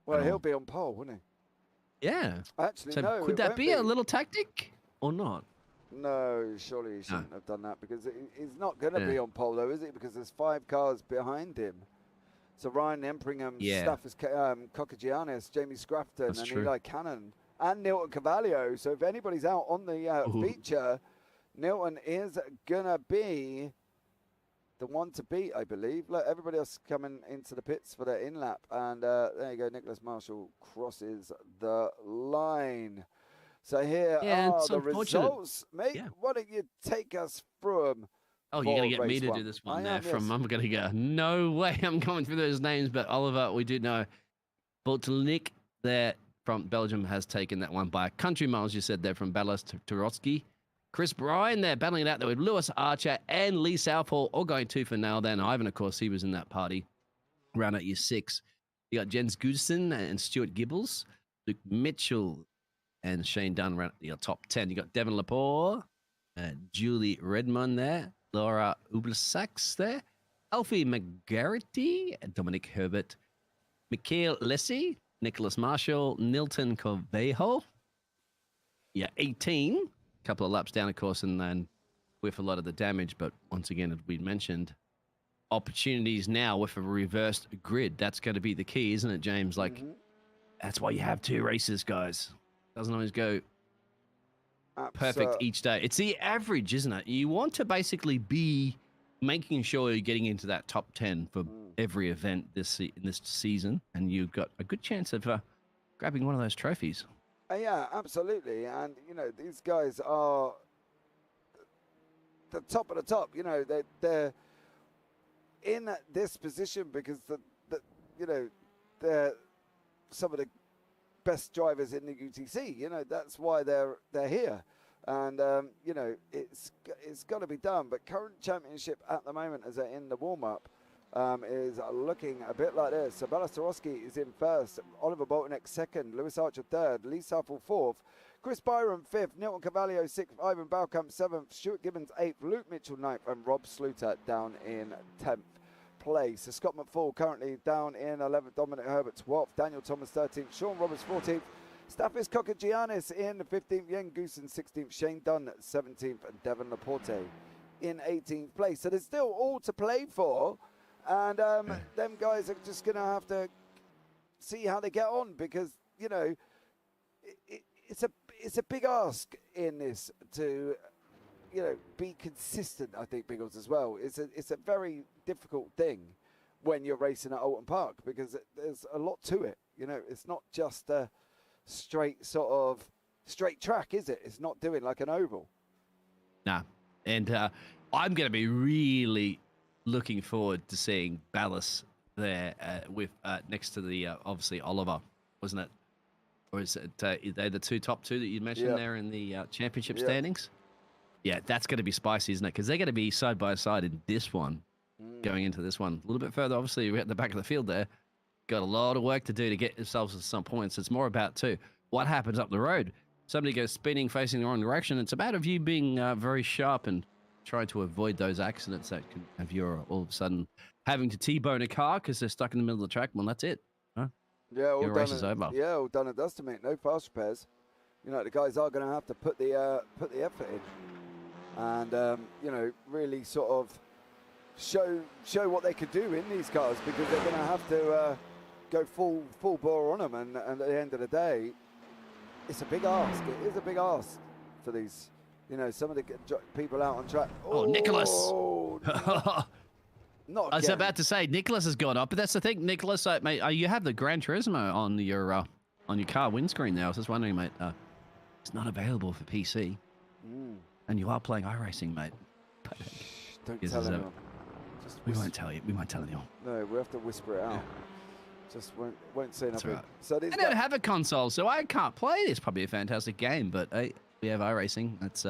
Well, he'll be on pole, wouldn't he? Yeah. Actually, so no. Could that be a little tactic or not? No, surely he shouldn't have done that because he's not going to be on pole, though, is he? Because there's 5 cars behind him. So Ryan Empringham, Staffis Kokagiannis, Jamie Scrafton, and Eli Cannon. And Nilton Cavallio. So if anybody's out on the feature, Nilton is going to be the one to beat, I believe. Look, everybody else coming into the pits for their in-lap. And there you go, Nicholas Marshall crosses the line. So here are the results. Mate, why don't you take us through them? Oh, you're going to get me to do this one there from, I'm going to go, no way I'm going through those names. But Oliver, we do know. Boltonic there from Belgium has taken that one by a country miles, you said there, from Ballas to Turotsky. Chris Bryan there battling it out there with Lewis Archer and Lee Southall all going 2 for now. Then Ivan, of course, he was in that party around at year 6. You got Jens Gudson and Stuart Gibbles, Luke Mitchell and Shane Dunn around at top 10. You got Devon Lepore, Julie Redmond there, Laura Ublasax there, Alfie McGarrity, Dominic Herbert, Michael Lessie, Nicholas Marshall, Nilton Corbejo. Yeah, 18. Couple of laps down, of course, and then with a lot of the damage. But once again, as we mentioned, opportunities now with a reversed grid. That's going to be the key, isn't it, James? Like, that's why you have 2 races, guys. Doesn't always go perfect each day. It's the average, isn't it? You want to basically be making sure you're getting into that top 10 for every event in this season, and you've got a good chance of grabbing one of those trophies. Yeah, absolutely. And, you know, these guys are the top of the top. You know, they're in this position because, you know, they're some of the best drivers in the UTC. You know, that's why they're here. And, you know, it's got to be done. But current championship at the moment, as they're in the warm-up, is looking a bit like this. So Balastarovski is in first, Oliver Boltonek second, Lewis Archer third, Lee Saffel fourth, Chris Byron fifth, Nilton Cavallio sixth, Ivan Balkamp seventh, Stuart Gibbons eighth, Luke Mitchell ninth, and Rob Sluter down in 10th place. So Scott McFall currently down in 11th, Dominic Herbert 12th, Daniel Thomas 13th, Sean Roberts 14th, Staffis Kokagiannis in 15th, Yen Goosen 16th, Shane Dunn 17th, and Devon Laporte in 18th place. So there's still all to play for. And them guys are just going to have to see how they get on, because, you know, it's a big ask in this to, you know, be consistent, I think, Biggles, as well. It's a very difficult thing when you're racing at Oulton Park, because there's a lot to it. You know, it's not just a straight track, is it? It's not doing like an oval. Nah. And I'm going to be really looking forward to seeing Ballas there with next to the obviously Oliver, wasn't it? Or is it they the top two that you mentioned there in the championship standings? Yeah, that's going to be spicy, isn't it? Because they're going to be side by side in this one, going into this one a little bit further. Obviously, we're at the back of the field there. Got a lot of work to do to get themselves to some points. It's more about what happens up the road. Somebody goes spinning, facing the wrong direction. It's about you being very sharp and trying to avoid those accidents that can have you all of a sudden having to T-bone a car because they're stuck in the middle of the track. Well, that's it. Huh? Yeah, all your race is over. Yeah, all done and dusted, mate. No fast repairs. You know, the guys are going to have to put the effort in, and you know, really sort of show what they could do in these cars, because they're going to have to go full bore on them, and at the end of the day, it's a big ask. It is a big ask for these. You know, some of the people out on track. Oh, Nicholas! Not I was about to say Nicholas has gone up, but that's the thing, Nicholas. Mate, you have the Gran Turismo on your car windscreen there. I was just wondering, mate. It's not available for PC, and you are playing iRacing, mate. Don't tell anyone. We won't tell you. We won't tell anyone. No, we have to whisper it out. Just won't say nothing. Right. So I don't have a console, so I can't play. It's probably a fantastic game, but hey, we have iRacing. That's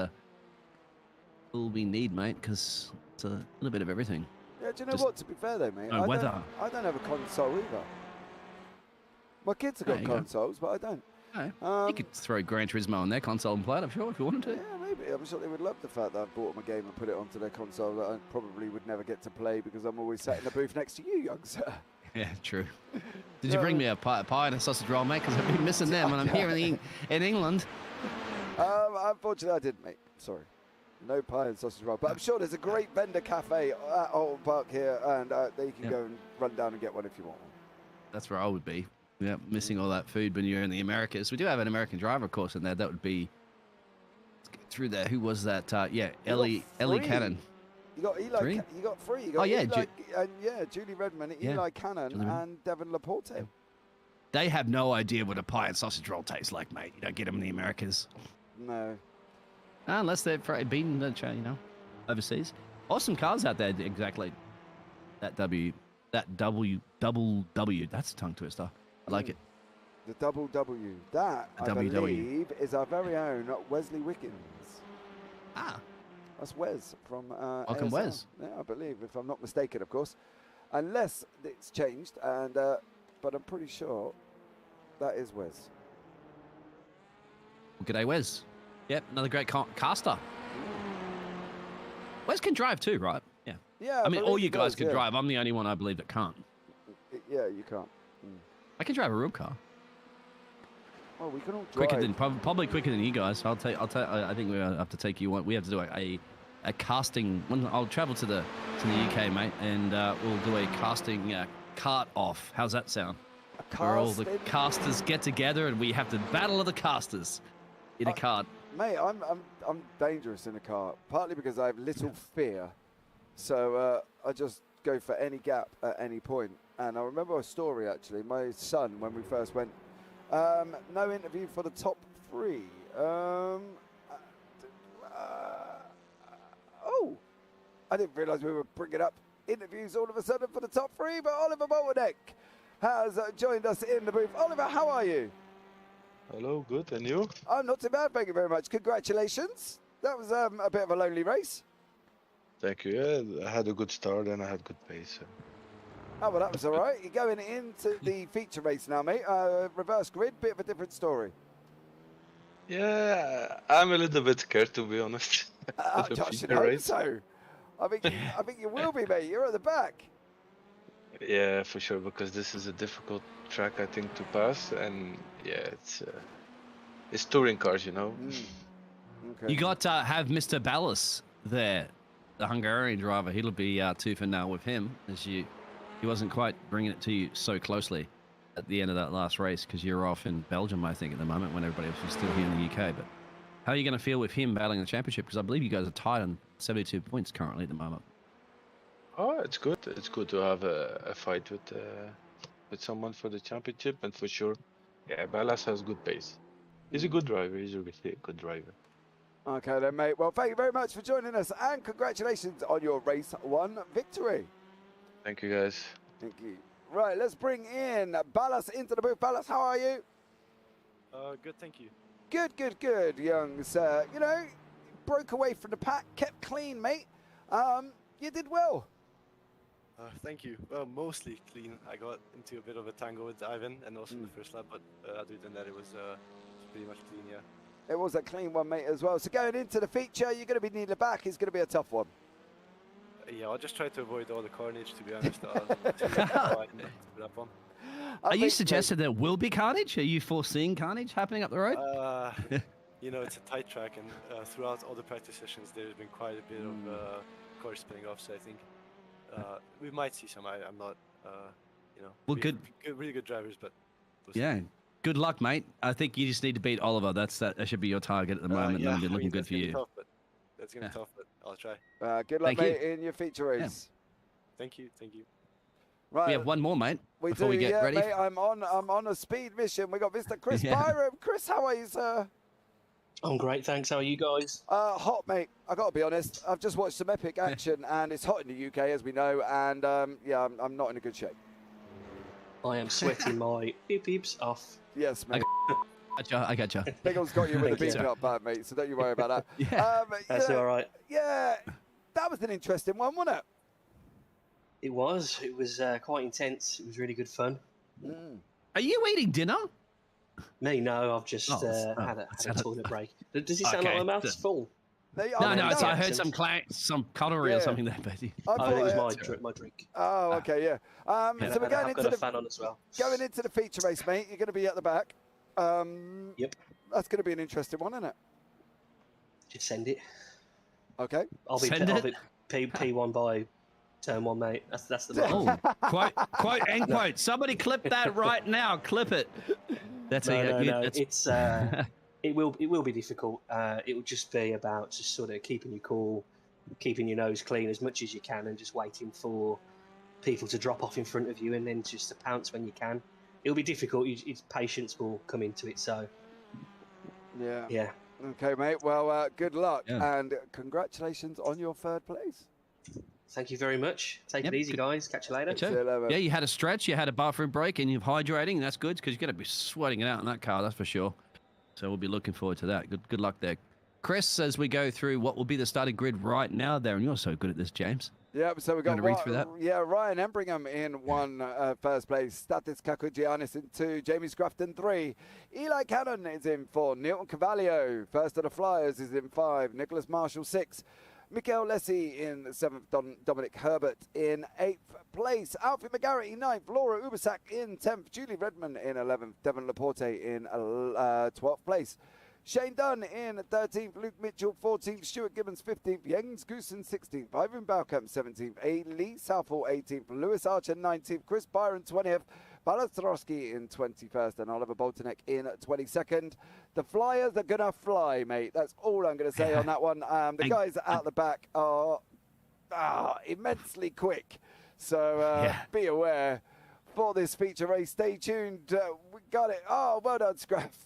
all we need, mate, because it's a little bit of everything. Yeah, do you know what? To be fair, though, mate, I don't have a console either. My kids have got consoles, but I don't. No. You could throw Gran Turismo on their console and play it, I'm sure, if you wanted to. Yeah, maybe. I'm sure they would love the fact that I bought them a game and put it onto their console that I probably would never get to play because I'm always sat in the booth next to you, young sir. Yeah, true. Did you bring me a pie and a sausage roll, mate? Because I've been missing them when I'm here in England. Unfortunately, I didn't, mate. Sorry. No pie and sausage roll. But I'm sure there's a great vendor cafe at Oulton Park here, and there you can go and run down and get one if you want one. That's where I would be. Yeah, missing all that food when you're in the Americas. We do have an American driver, of course, in there. That would be... Let's get through there. Who was that? Ellie Cannon. You got Eli. Three? You got three. You got Eli, Julie Redmond, Eli Cannon, and Devon Laporte. Yeah. They have no idea what a pie and sausage roll tastes like, mate. You don't get them in the Americas. No. Unless they're beaten, overseas. Awesome cars out there, exactly. That W. That's a tongue twister. I like it. The double W. That, I believe, is our very own Wesley Wickens. Ah. That's Wes from Welcome, Wes. Yeah, I believe, if I'm not mistaken, of course. Unless it's changed, but I'm pretty sure that is Wes. Well, g'day, Wes. Yep, another great caster. Wes can drive too, right? Yeah. Yeah. I mean, all you guys can drive. I'm the only one I believe that can't. Yeah, you can't. I can drive a real car. Oh, we can all drive. Probably quicker than you guys. I think we have to take you one. We have to do a casting. I'll travel to the UK, mate, and we'll do a casting cart off. How's that sound? A where all the casters get together and we have the battle of the casters in a cart. Mate, I'm dangerous in a car, partly because I have little fear. So I just go for any gap at any point. And I remember a story, actually. My son, when we first went, no interview for the top 3. Oh, I didn't realise we were bringing up interviews all of a sudden for the top 3, but Oliver Boltonek has joined us in the booth. Oliver, how are you? Hello, good, and you? I'm not too bad, thank you very much. Congratulations. That was a bit of a lonely race. Thank you. Yeah, I had a good start and I had good pace. Oh, well, that was all right. You're going into the feature race now, mate. Reverse grid, bit of a different story. Yeah, I'm a little bit scared, to be honest. I should hope so. I think you will be, mate. You're at the back. Yeah, for sure, because this is a difficult track, I think, to pass, and yeah, it's touring cars, you know. Okay. You got to have Mr. Ballas there, the Hungarian driver. He'll be tooth and nail with him, as he wasn't quite bringing it to you so closely at the end of that last race because you're off in Belgium, I think, at the moment when everybody else is still here in the UK. But how are you going to feel with him battling the championship? Because I believe you guys are tied on 72 points currently at the moment. Oh, it's good. It's good to have a fight with someone for the championship, and for sure, yeah, Ballas has good pace. He's a good driver. He's a really good driver. Okay then, mate. Well, thank you very much for joining us, and congratulations on your race 1 victory. Thank you, guys. Thank you. Right, let's bring in Ballas into the booth. Ballas, how are you? Good, thank you. Good, young sir. You know, broke away from the pack, kept clean, mate. You did well. Thank you. Well, mostly clean. I got into a bit of a tango with Ivan and also in the first lap, but other than that, it was pretty much clean, yeah. It was a clean one, mate, as well. So going into the feature, you're going to be needing the back. It's going to be a tough one. Yeah, I'll just try to avoid all the carnage, to be honest. That one. Are you suggesting there will be carnage? Are you foreseeing carnage happening up the road? You know, it's a tight track, and throughout all the practice sessions, there's been quite a bit of cars spinning off, so I think we might see some. I'm not, you know, well, really good drivers, but we'll yeah. Good luck, mate. I think you just need to beat Oliver. That should be your target at the moment. Yeah, That'll be looking good for you. That's going to be tough, but I'll try. Good luck, mate, in your feature race. Yeah. Thank you. Right. We have one more, mate. We before do, we get ready. Mate, I'm on a speed mission. We got Mr. Chris Byram. Chris, how are you, sir? I'm great, thanks. How are you guys? Hot, mate. I got to be honest. I've just watched some epic action, and it's hot in the UK, as we know. And yeah, I'm not in a good shape. I am sweating my beeps off. Yes, mate. I gotcha. Biggles got you with a beat up bad, mate. So don't you worry about that. That's all right. Yeah, that was an interesting one, wasn't it? It was. It was quite intense. It was really good fun. Are you eating dinner? Me, no. I've just had a toilet break. Does it sound like my mouth's full? No. I heard some cutlery or something there, Betty. I think it was my drink. Oh, okay, yeah. So we're going into the fan on as well. Going into the feature race, mate. You're going to be at the back. Yep. That's going to be an interesting one, isn't it? Just send it. Okay. I'll be P1 by turn 1, mate. That's the oh, quote end quote. Somebody clip that right now. Clip it. That's no. It's it will be difficult. It will just be about just sort of keeping you cool, keeping your nose clean as much as you can, and just waiting for people to drop off in front of you, and then just to pounce when you can. It'll be difficult. Patience will come into it. So yeah. Okay, mate. Well, good luck and congratulations on your 3rd place. Thank you very much. Take it easy, guys. Catch you later. Yeah, you had a stretch, you had a bathroom break, and you're hydrating, and that's good because you're going to be sweating it out in that car, that's for sure. So we'll be looking forward to that. Good luck there. Chris, as we go through what will be the starting grid right now there, and you're so good at this, James. Yeah, so we've got read through that? Ryan Embringham in 1 first place, Statis Kakugianis in 2, Jamie Scruffton 3, Eli Cannon is in 4, Nilton Cavallio, first of the Flyers, is in 5, Nicholas Marshall 6, Mikael Lessie in 7th, Dominic Herbert in 8th place, Alfie McGarrity 9th, Laura Ubersack in 10th, Julie Redmond in 11th, Devon Laporte in 12th place. Shane Dunn in 13th, Luke Mitchell 14th, Stuart Gibbons 15th, Jens Goosen 16th, Ivan Balkamp 17th, Lee Southall 18th, Lewis Archer 19th, Chris Byron 20th, Balastrowski in 21st and Oliver Boltonek in 22nd. The Flyers are going to fly, mate. That's all I'm going to say on that one. The guys out the back are immensely quick. So be aware for this feature race. Stay tuned. We got it. Oh, well done, Scraff.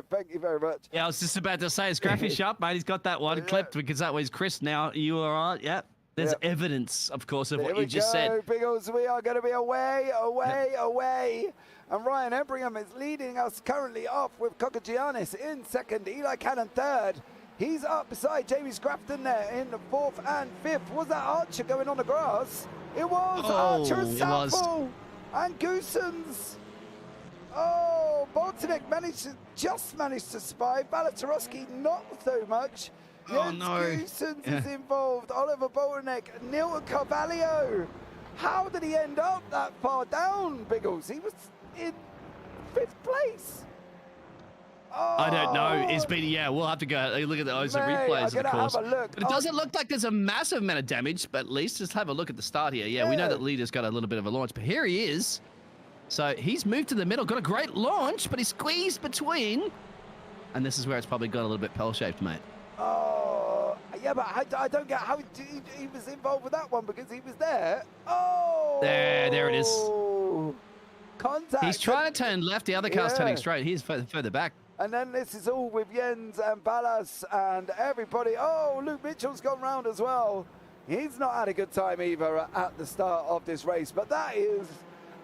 Thank you very much. Yeah, I was just about to say, Scraffy sharp, mate. He's got that one clipped because that was Chris. Now you all right? Yep. There's evidence, of course, of what you just said. Biggles, we are going to be away. And Ryan Ebringham is leading us currently off with Kokagiannis in second, Eli Cannon third. He's up beside Jamie Scrafton there in the fourth and fifth. Was that Archer going on the grass? It was Archer and Southall and Goosens. Oh, Boltonek just managed to survive. Balatarowski not so much. Jens Goosens is involved. Oliver Boltonek, Neil Carvalho. How did he end up that far down, Biggles? He was in 5th place. Oh, I don't know. It's been, we'll have to go look at those replays, of course. Have a look. But it doesn't look like there's a massive amount of damage, but at least just have a look at the start here. Yeah, we know that leader's got a little bit of a launch, but here he is. So he's moved to the middle, got a great launch, but he's squeezed between. And this is where it's probably got a little bit pear-shaped, mate. Oh, yeah, but I don't get how he was involved with that one because he was there. Oh! There it is. Contact. He's trying to turn left, the other car's turning straight. He's further back. And then this is all with Jens and Ballas and everybody. Oh, Luke Mitchell's gone round as well. He's not had a good time either at the start of this race, but that is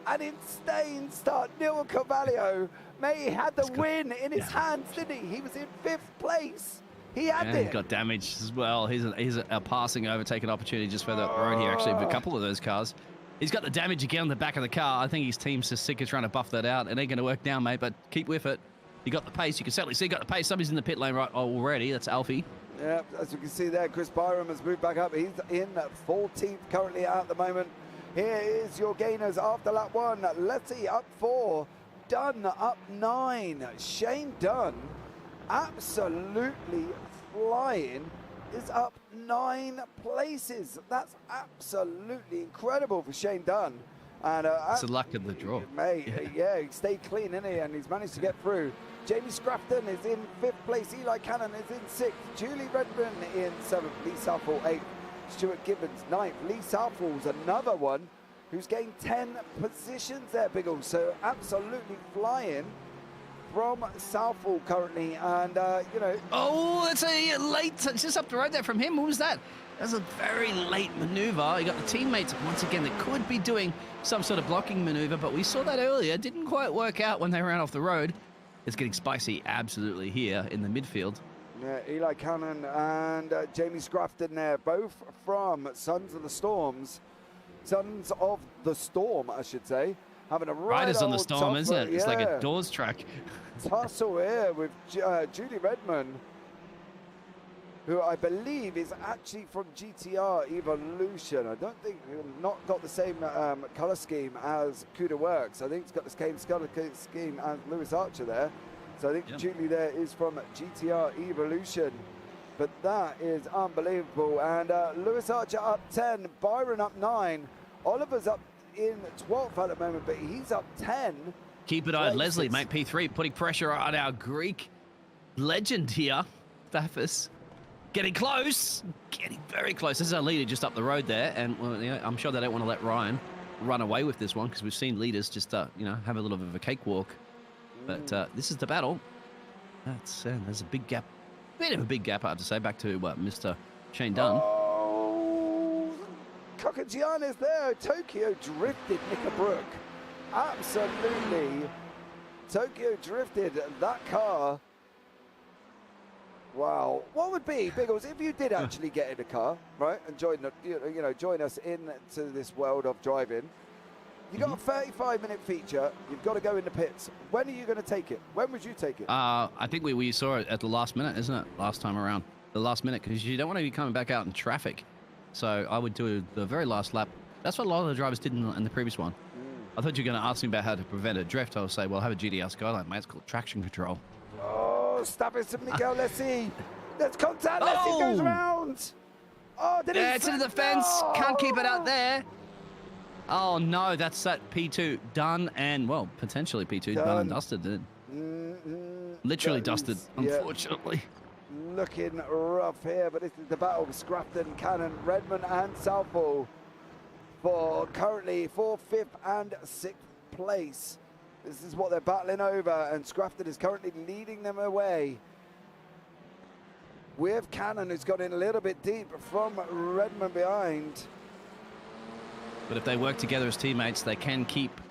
an insane start. Neil Carvalho, mate, he had the win in his hands, didn't he? He was in 5th place. He had it. He got damaged as well. He's a passing overtaken opportunity just further up the road here, actually, with a couple of those cars. He's got the damage again on the back of the car. I think his team's just sick of trying to buff that out. It ain't going to work now, mate, but keep with it. You got the pace. You can certainly see you got the pace. Somebody's in the pit lane right already. That's Alfie. Yeah, as you can see there, Chris Byram has moved back up. He's in 14th currently at the moment. Here is your gainers after lap 1. Letty up 4. Dunn up 9. Shane Dunn, absolutely flying, is up 9 places. That's absolutely incredible for Shane Dunn. And it's the luck of the draw. Mate, he stayed clean, didn't he? And he's managed to get through. Jamie Scrafton is in 5th place. Eli Cannon is in 6th. Julie Redmond in 7th. Lee Southall 8th. Stuart Gibbons 9th. Lee Southall's another one who's gained 10 positions there, Biggles. So absolutely flying from Southall currently. And, Oh, it's a late, just up the road there from him. What was that? That's a very late maneuver. You got the teammates once again that could be doing some sort of blocking maneuver, but we saw that earlier. Didn't quite work out when they ran off the road. It's getting spicy absolutely here in the midfield. Yeah, Eli Cannon and Jamie Scrafton there, both from Sons of the Storm, I should say. Having a Riders on the Storm, isn't it? It's like a Doors track. Tussle here with Julie Redmond, who I believe is actually from GTR Evolution. I don't think not got the same colour scheme as Cuda Works. I think it's got the same colour scheme as Lewis Archer there. So I think Julie there is from GTR Evolution. But that is unbelievable. And Lewis Archer up 10, Byron up 9, Oliver's up in 12th at the moment, but he's up 10. Keep it on Leslie, mate. P3 putting pressure on our Greek legend here, Staffis. Getting close, getting very close. This is our leader just up the road there, and I'm sure they don't want to let Ryan run away with this one because we've seen leaders just, have a little bit of a cakewalk. But this is the battle. There's a big gap, bit of a big gap, I have to say, back to Mr. Shane Dunn. Oh, Kokagiannis there. Tokyo drifted Knickerbrook. Absolutely. Tokyo drifted that car. Wow, what would be, Biggles, if you did actually get in a car, right, and join us into this world of driving? You got a 35-minute feature. You've got to go in the pits. When are you going to take it? When would you take it? I think we saw it at the last minute, isn't it? Last time around, the last minute, because you don't want to be coming back out in traffic. So I would do the very last lap. That's what a lot of the drivers did in the previous one. I thought you were going to ask me about how to prevent a drift. I would say, well, have a GDR Skyline, mate. It's called traction control. Stop it, Miguel. Let's see. Let's contact. Let's see. Goes around. Oh, did he? Yeah, it's into the fence. Can't keep it out there. Oh no, that's that P2 done and, well, potentially P2 done and dusted. Literally dusted, unfortunately. Looking rough here, but this is the battle of Scrafton, Cannon, Redmond and Southall for currently 4th, 5th and 6th place. This is what they're battling over, and Scrafton is currently leading them away with Cannon, who's got in a little bit deep from Redmond behind. But if they work together as teammates, they can keep,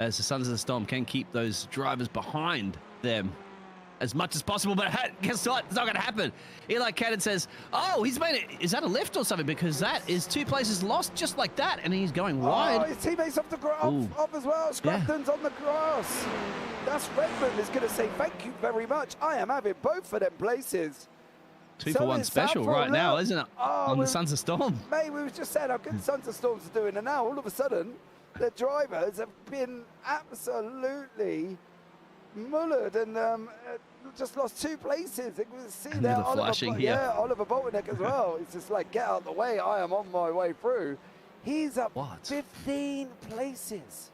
as the Sons of the Storm, can keep those drivers behind them as much as possible. But guess what? It's not going to happen. Eli Cannon says, oh, he's made it. Is that a lift or something? Because that is 2 places lost just like that, and he's going wide. Oh, his teammates off the grass, off as well. Scrafton's on the grass. That's Redmond is going to say thank you very much. I am having both of them places. 2 for 1 special right now, isn't it? On the Sons of Storm. Mate, we were just saying how good Sons of Storms are doing, and now all of a sudden, the drivers have been absolutely mullered and just lost 2 places. You can see there, Oliver Boltonek as well. It's just like, get out of the way, I am on my way through. He's up 15 places.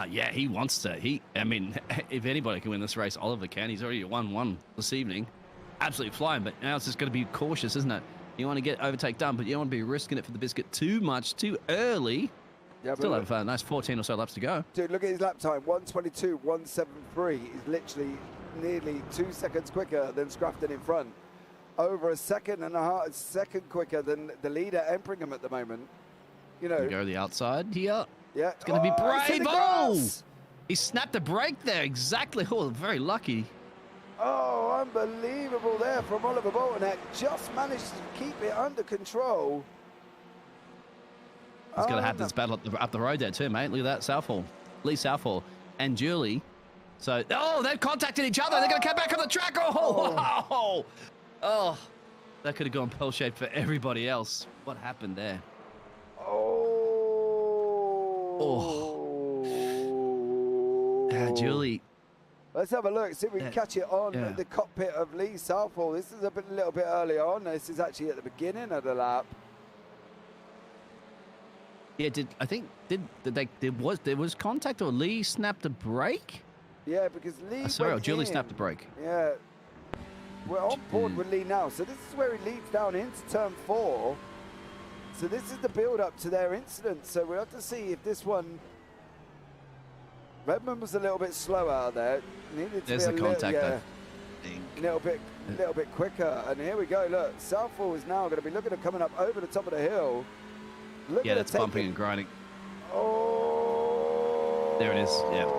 Yeah, he wants to. I mean, if anybody can win this race, Oliver can. He's already won 1 this evening. Absolutely flying, but now it's just going to be cautious, isn't it? You want to get overtake done, but you don't want to be risking it for the biscuit too much, too early. Yeah, still have a nice 14 or so laps to go. Dude, look at his lap time, 1:22.173. He's literally nearly 2 seconds quicker than Scrafton in front. Over a second and a half, second quicker than the leader Empringham at the moment. You know. Go to the outside here. Yeah. It's going to be brave. Oh! He snapped the brake there. Exactly. Oh, very lucky. Oh, unbelievable there from Oliver Boltonek. Just managed to keep it under control. He's going to have this battle up the road there too, mate. Look at that, Southall. Lee Southall and Julie. So, they've contacted each other. They're going to come back on the track. Oh, that could have gone pear-shaped for everybody else. What happened there? Julie. Let's have a look, see if we can catch it on the cockpit of Lee Southall. This is a little bit early on. This is actually at the beginning of the lap. Yeah, there was contact, or Lee snapped a brake? Yeah, because Lee Julie snapped a brake. Yeah. We're on board with Lee now. So this is where he leads down into turn 4. So this is the build-up to their incident. So we'll have to see if this one... Redmond was a little bit slow out there. Needed to There's be the contact, I think. Little bit quicker. And here we go. Look, Southall is now going to be looking at coming up over the top of the hill. That's bumping and grinding. Oh! There it is. Yeah.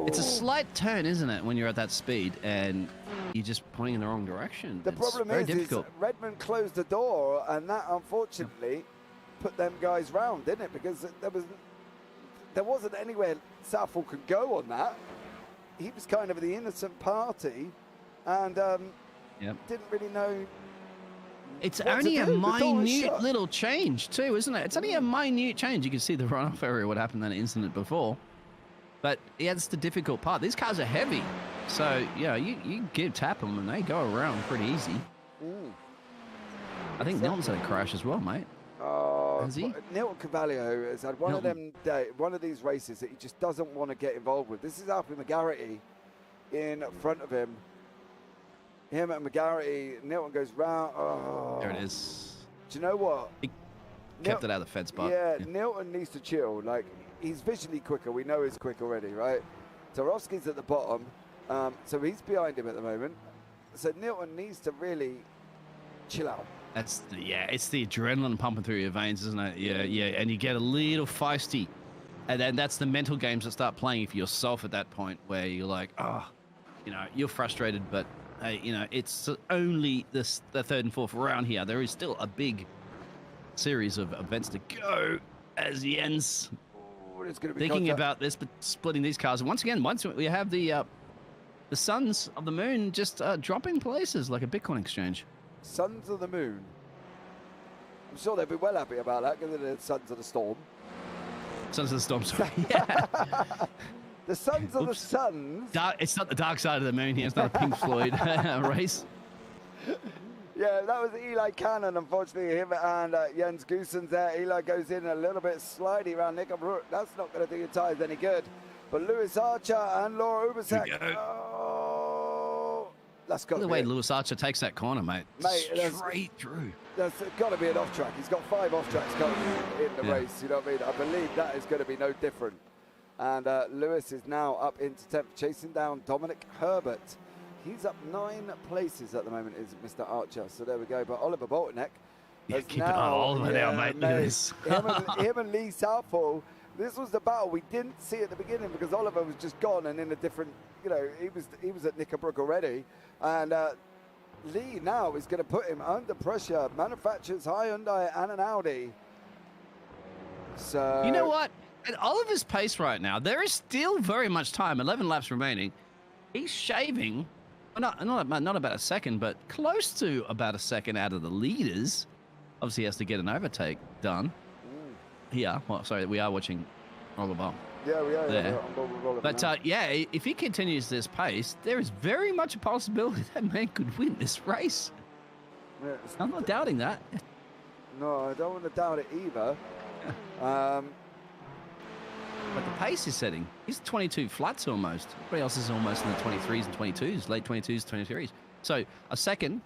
It's a slight turn, isn't it, when you're at that speed and you're just pointing in the wrong direction. The problem is Redmond closed the door, and that unfortunately put them guys round, didn't it? Because there wasn't anywhere Southall could go on that. He was kind of the innocent party, and didn't really know. It's only a minute little change too, isn't it? It's only a minute change. You can see the runoff area, what happened in that incident before. But that's the difficult part. These cars are heavy. So, you tap them and they go around pretty easy. I think Nilton's had a crash as well, mate. Has he? Nilton Cavallio has had one of these races that he just doesn't want to get involved with. This is Alfie McGarrity in front of him. Him and McGarrity, Nilton goes round. Oh. There it is. Do you know what? He kept it out of the fence, but yeah, Nilton needs to chill. Like, he's visually quicker. We know he's quick already, right? Tarowski's at the bottom, so he's behind him at the moment. So Nilton needs to really chill out. It's the adrenaline pumping through your veins, isn't it? Yeah, and you get a little feisty, and then that's the mental games that start playing for yourself at that point, where you're like, you're frustrated, but hey, it's only the third and fourth round here. There is still a big series of events to go as he ends. Thinking about this, but splitting these cars. And once we have the Sons of the Moon just dropping places like a Bitcoin exchange. Sons of the Moon. I'm sure they'll be well happy about that, because they're the Sons of the Storm. Sons of the Storm, sorry. Yeah. The Sons of the Suns. It's not the dark side of the moon here. It's not a Pink Floyd race. Yeah, that was Eli Cannon, unfortunately, him and Jens Goossens there. Eli goes in a little bit slidey around Nick Brook. That's not going to do your tyres any good. But Lewis Archer and Laura Ubasek. Oh, that's got to be the way Lewis Archer takes that corner, mate. Straight through. There's got to be an off-track. He's got 5 off-tracks coming in the race, you know what I mean? I believe that is going to be no different. And Lewis is now up into 10th, chasing down Dominic Herbert. He's up 9 places at the moment, is Mr. Archer. So there we go. But Oliver Boltonek. Yeah, keep an eye on Oliver now, mate. Look at this. him and Lee Southall. This was the battle we didn't see at the beginning because Oliver was just gone and in a different, you know, he was at Knickerbrook already. And Lee now is going to put him under pressure. Manufacturers Hyundai and an Audi. So you know what? At Oliver's pace right now, there is still very much time. 11 laps remaining. He's shaving. Not about a second, but close to about a second out of the leaders. Obviously, he has to get an overtake done. Here, well, sorry, we are watching Oliver. Yeah, we are. There. Yeah, but yeah, if he continues this pace, there is very much a possibility that man could win this race. Yeah, I'm not doubting that. No, I don't want to doubt it either. But the pace is setting. He's 22 flats almost. Everybody else is almost in the 23s and 22s, late 22s, 23s. So a second,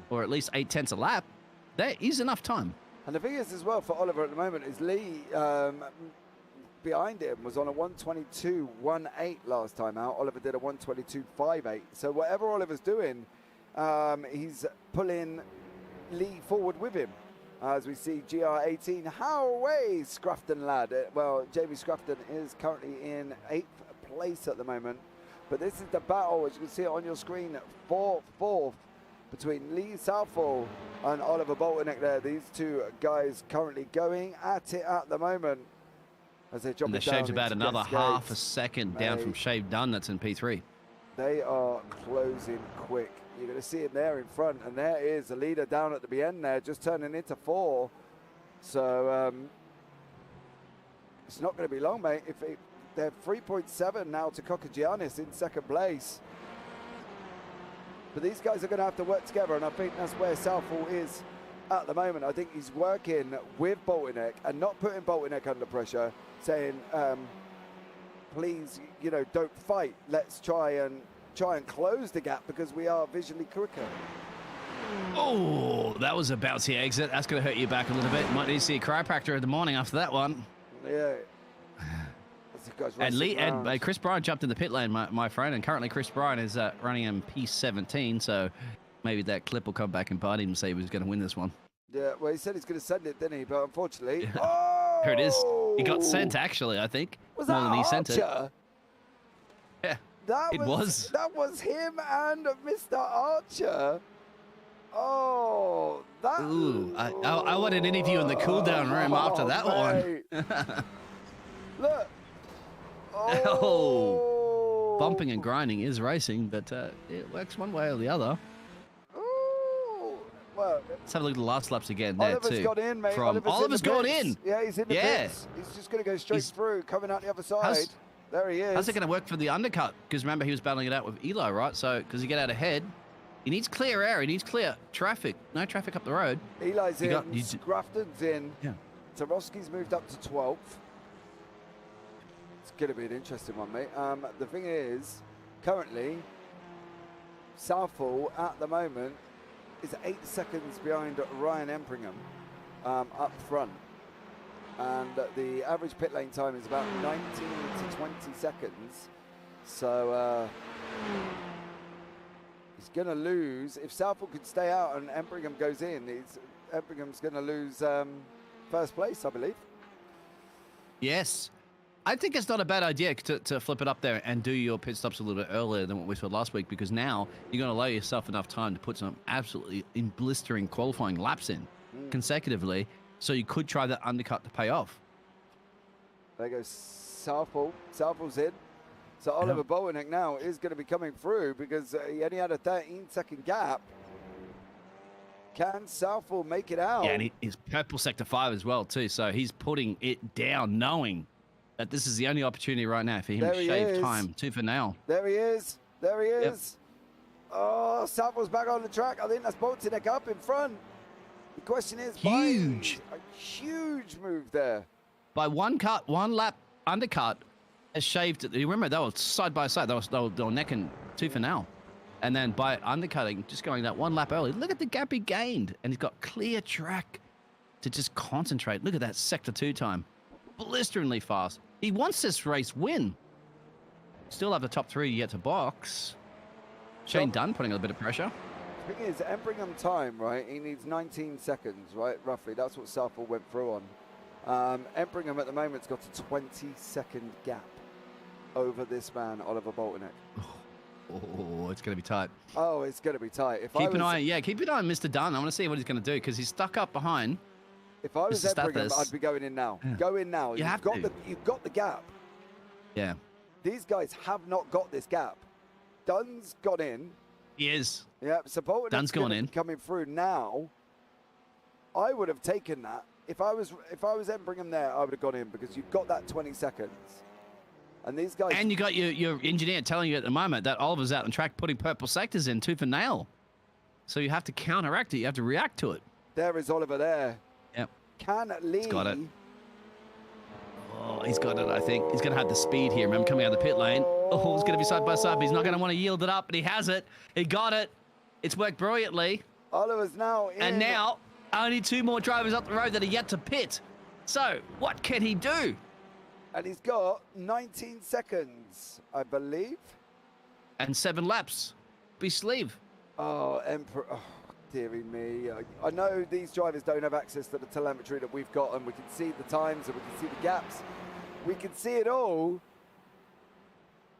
or at least 8/10 a lap, there is enough time. And the thing is as well for Oliver at the moment is Lee behind him was on a 122.18 last time out. Oliver did a 122.58. So whatever Oliver's doing, he's pulling Lee forward with him. As we see GR18, how away Scruffton lad. Well, Jamie Scruffton is currently in 8th place at the moment. But this is the battle, as you can see it on your screen, 4th between Lee Southall and Oliver Boltonek there. These two guys currently going at it at the moment. As they drop and it they're down shaved about into another Cascades. half a second down from Shave Dunn that's in P3. They are closing quick. You're going to see him there in front, and there is the leader down at the end there, just turning into 4. So it's not going to be long, mate. They're 3.7 now to Kokagiannis in 2nd place. But these guys are going to have to work together, and I think that's where Southall is at the moment. I think he's working with Boltonek and not putting Boltonek under pressure, saying, please, you know, don't fight. Let's try and close the gap because we are visually quicker. Oh, that was a bouncy exit. That's going to hurt you back a little bit. Might need to see a chiropractor in the morning after that one. Yeah. And Chris Bryan jumped in the pit lane, my friend, and currently Chris Bryan is running in P17, so maybe that clip will come back and bite him and say he was going to win this one. Yeah, well, he said he's going to send it, didn't he? But unfortunately... Yeah. Oh! Here it is. He got sent, actually, I think. Was more that than he Archer? sent it. Yeah, it was. That was him and Mr. Archer. Oh, that... Ooh, I want an interview in the cool-down room after that one. Look. Oh. Bumping and grinding is racing, but it works one way or the other. Ooh. Well, let's have a look at the last laps again there, Oliver's too. Got in, mate. Oliver's gone in. Yeah, he's in the pits. He's just going to go straight through, coming out the other side. There he is. How's it going to work for the undercut? Because remember, he was battling it out with Eli, right? So, because he get out ahead, he needs clear air. He needs clear traffic. No traffic up the road. Eli's in. Scruffton's in. Yeah. Tarowski's moved up to 12th. It's going to be an interesting one, mate. The thing is, currently, Southall at the moment is 8 seconds behind Ryan Empringham up front. And the average pit lane time is about 19 to 20 seconds. So he's going to lose. If Southall could stay out and Empringham goes in, Empringham's going to lose first place, I believe. Yes. I think it's not a bad idea to flip it up there and do your pit stops a little bit earlier than what we saw last week, because now you're going to allow yourself enough time to put some absolutely blistering qualifying laps in consecutively, so you could try that undercut to pay off. There goes Southall. Southall's in. So Oliver Boltonek now is going to be coming through because he only had a 13-second gap. Can Southall make it out? Yeah, and he's purple sector 5 as well, too, so he's putting it down knowing that this is the only opportunity right now for him to shave time, too, for now. There he is. There he is. Oh, Savills back on the track. I think that's Boltinek up in front. The question is, Huge. a huge move there. By one lap undercut has shaved it. You remember, they were side by side. They were neck and tooth and nail. And then by undercutting, just going that one lap early, look at the gap he gained. And he's got clear track to just concentrate. Look at that sector 2 time. Blisteringly fast. He wants this race win. Still have the top 3 yet to box. Shane Dunn putting a bit of pressure. The thing is, Embringham time, right? He needs 19 seconds, right? Roughly. That's what Southall went through on. Embringham at the moment's got a 20-second gap over this man, Oliver Boltinek. Oh, it's going to be tight. Oh, it's going to be tight. Keep an eye on Mr. Dunn. I want to see what he's going to do because he's stuck up behind. If I was Embringham, I'd be going in now. Yeah. Go in now. You've got the gap. Yeah. These guys have not got this gap. Dunn's got in. He is. Yeah, so Boltonek's Dunn's gone in. Coming through now. I would have taken that. If I was Embringham there, I would have gone in because you've got that 20 seconds. And these guys. And you got your engineer telling you at the moment that Oliver's out on track putting purple sectors in tooth and nail. So you have to counteract it. You have to react to it. There is Oliver there. Yep. Can Lee. He's got it. Oh, he's got it, I think. He's going to have the speed here. Remember, coming out of the pit lane. Oh, it's going to be side by side, but he's not going to want to yield it up, but he has it. He got it. It's worked brilliantly. Oliver's now in. And now, only 2 more drivers up the road that are yet to pit. So, what can he do? And he's got 19 seconds, I believe. And 7 laps. Be sleeve. Oh, Emperor. Oh, dearie me. I know these drivers don't have access to the telemetry that we've got, and we can see the times and we can see the gaps. We can see it all.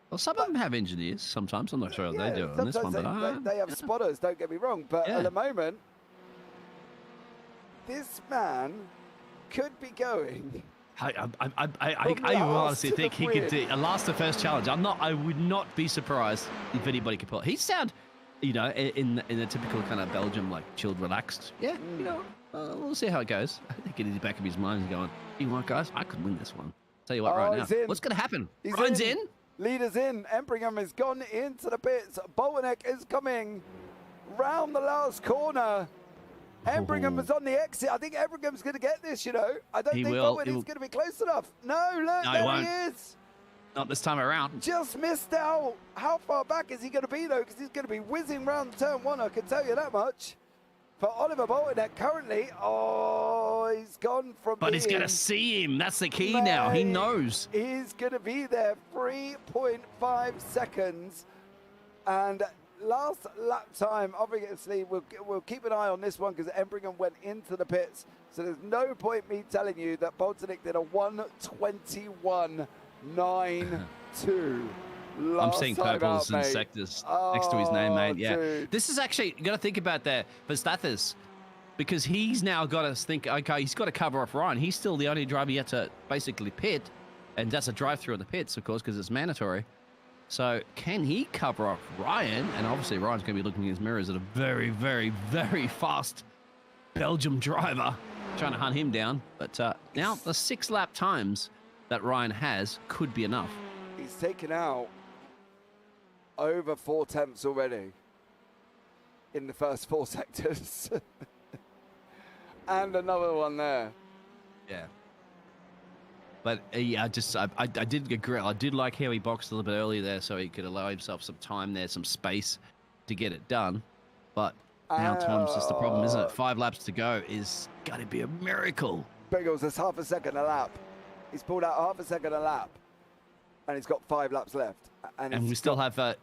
Well, some of them have engineers sometimes. I'm not sure they do on this one. But they have spotters, don't get me wrong. But at the moment, this man could be going. I honestly think he could do a last to first challenge. I would not be surprised if anybody could pull it. He sound, in a typical kind of Belgium, like chilled, relaxed. Yeah, we'll see how it goes. I think in the back of his mind, he's going, you know what, guys, I could win this one. Tell you what, right now, what's going to happen? Ryan's in. Leader's in. Embringham has gone into the pits. Boltinek is coming round the last corner. Embringham is on the exit. I think Embringham's going to get this, I don't think Boltonek's going to be close enough. No, look, there he is. Not this time around. Just missed out. How far back is he going to be, though? Because he's going to be whizzing round turn 1, I can tell you that much. For Oliver Boltinek currently, he's gone from But he's going to see him. That's the key now. He knows. He's going to be there 3.5 seconds. And last lap time, obviously, we'll keep an eye on this one because Embringham went into the pits. So there's no point me telling you that Boltinek did a 1:21.92. I'm seeing purples and sectors next to his name, mate. Yeah. Dude. This is actually, you got to think about that for Stathis, because he's now got to think, okay, he's got to cover off Ryan. He's still the only driver yet to basically pit, and that's a drive-through in the pits, of course, because it's mandatory. So can he cover off Ryan? And obviously Ryan's going to be looking in his mirrors at a very, very, very fast Belgium driver trying to hunt him down. But now the 6 lap times that Ryan has could be enough. He's taken out over 4 tenths already in the first 4 sectors. And another one there. Yeah. But I did agree. I did like how he boxed a little bit earlier there, so he could allow himself some time there, some space to get it done. But now time's just the problem, isn't it? 5 laps to go is got to be a miracle. Biggles, that's half a second a lap. He's pulled out half a second a lap, and he's got 5 laps left. And we still have our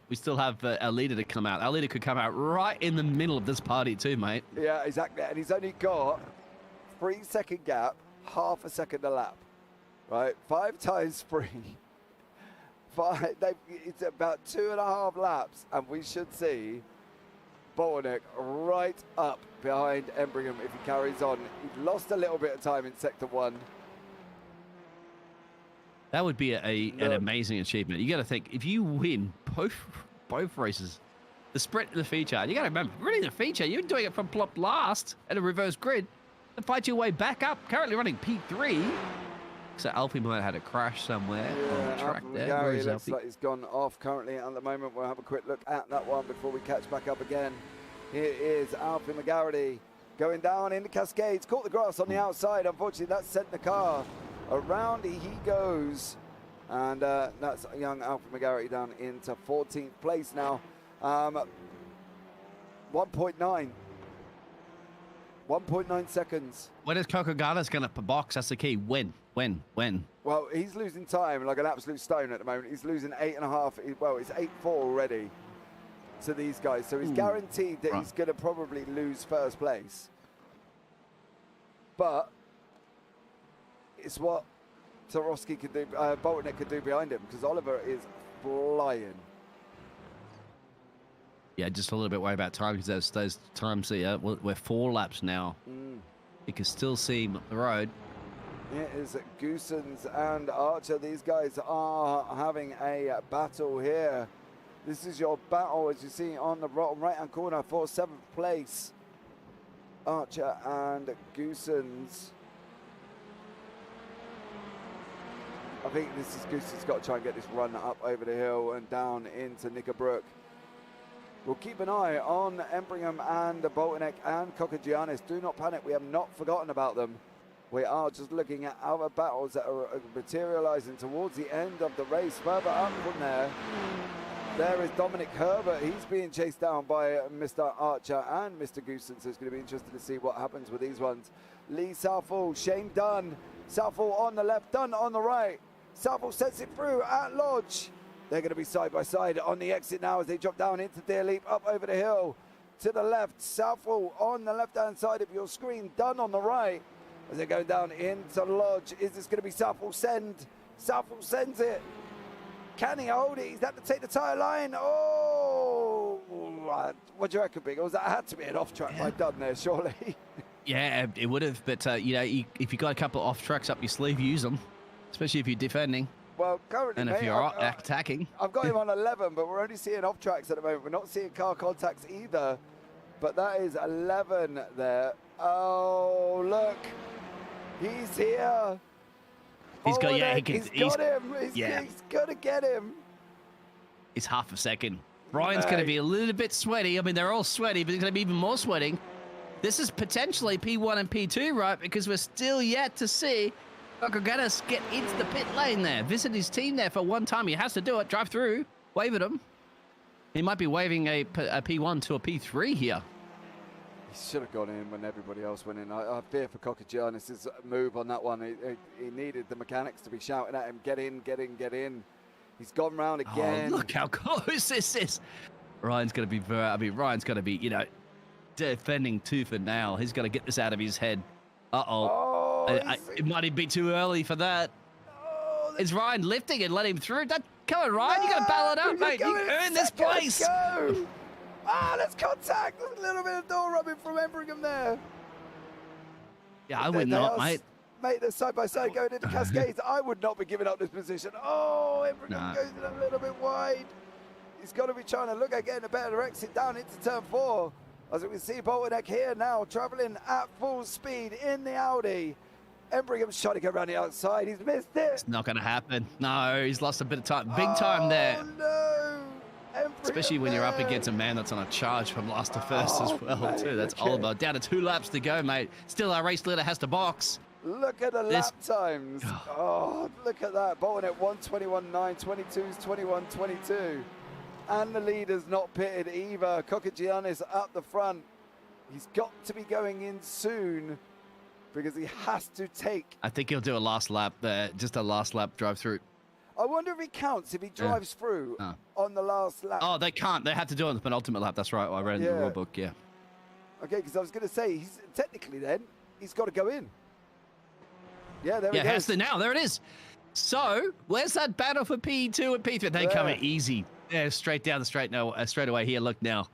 leader to come out. Our leader could come out right in the middle of this party too, mate. Yeah, exactly. And he's only got 3-second gap, half a second a lap. Right, 5 times 3. It's about 2.5 laps, and we should see Boltinek right up behind Embringham if he carries on. He lost a little bit of time in sector 1. That would be an amazing achievement. You got to think, if you win both races, the sprint and the feature, you got to remember, really the feature, you're doing it from plop last at a reverse grid to fight your way back up. Currently running P3. looks like Alfie might have had a crash somewhere on the track Alfie there. Where McGarry is looks Alfie? like he's gone off currently at the moment. We'll have a quick look at that one before we catch back up again. Here is Alfie McGarry going down in the Cascades. Caught the grass on the outside. Unfortunately, that sent the car around. He goes. And that's young Alfie McGarry down into 14th place now. 1.9 seconds. When is Kokogana's going to box? That's the key. When? Well, he's losing time like an absolute stone at the moment. He's losing 8.5. Well, it's 8.4 already to these guys. So he's guaranteed that he's going to probably lose first place. But it's what Tarowski could do, Boltonic could do behind him, because Oliver is flying. Yeah, just a little bit worried about time because those times we're 4 laps now. You can still see him up the road. It is Goosens and Archer. These guys are having a battle here. This is your battle, as you see on the bottom right-hand corner for 7th place. Archer and Goosens. I think this is Goosens got to try and get this run up over the hill and down into Knickerbrook. We'll keep an eye on Embringham and Boltonic and Kokogiannis. Do not panic, we have not forgotten about them. We are just looking at other battles that are materialising towards the end of the race. Further up from there is Dominic Herbert. He's being chased down by Mr. Archer and Mr. Goosens, so it's going to be interesting to see what happens with these ones. Lee Southall, Shane Dunn. Southall on the left, Dunn on the right. Southall sets it through at Lodge. They're going to be side by side on the exit now as they drop down into Deer Leap, up over the hill to the left. Southall on the left-hand side of your screen, Dunn on the right as they're going down into Lodge. Is this going to be Southall send? Southall sends it. Can he hold it? He's had to take the tyre line. Oh, what do you reckon, Big? That had to be an off-track by Dunn there, surely. Yeah, it would have, but if you got a couple of off tracks up your sleeve, use them, especially if you're defending. Well, currently, and if you're attacking. I've got him on 11, but we're only seeing off tracks at the moment. We're not seeing car contacts either, but that is 11 there. Oh, look, he's here. He's got, he's got him. He's going to get him. It's half a second. Ryan's going to be a little bit sweaty. I mean, they're all sweaty, but he's going to be even more sweating. This is potentially P1 and P2, right? Because we're still yet to see Kokoganis get into the pit lane there. Visit his team there for one time. He has to do it. Drive through. Wave at him. He might be waving a P1 to a P3 here. He should have gone in when everybody else went in. I fear for Kokogiannis' move on that one. He needed the mechanics to be shouting at him, get in, get in, get in. He's gone round again. Oh, look how close this is. Ryan's going to be, Ryan's going to be, defending tooth and nail. He's got to get this out of his head. It might be too early for that. Is Ryan lifting and let him through? Come on, Ryan, you got to battle it out, mate. You earned this place. Go. Let's contact. A little bit of door rubbing from Embringham there. Yeah, I would not, mate. Mate, they're side by side going into Cascades. I would not be giving up this position. Embringham goes in a little bit wide. He's got to be trying to look at getting a better exit down into turn 4. As we see Boltonic here now, travelling at full speed in the Audi. Embringham's trying to go around the outside. He's missed it. It's not going to happen. No, he's lost a bit of time. Big time there. No. Especially when you're up against a man that's on a charge from last to first as well, too. That's Oliver. Down to 2 laps to go, mate. Still, our race leader has to box. Look at the lap times. Look at that. Boltonic 1:21.9, 22's 21:22. And the leader's not pitted either. Kokogiannis up the front. He's got to be going in soon because he has to take. I think he'll do a last lap there, just a last lap drive through. I wonder if he counts if he drives through on the last lap. Oh, they can't. They have to do it on the penultimate lap. That's right. I read in the rule book, yeah. Okay, because I was going to say, he's technically then, he's got to go in. Yeah, there he goes. Yeah, has to now. There it is. So, where's that battle for P2 and P3? They come in easy. Yeah, straight down the straight away here. Look now.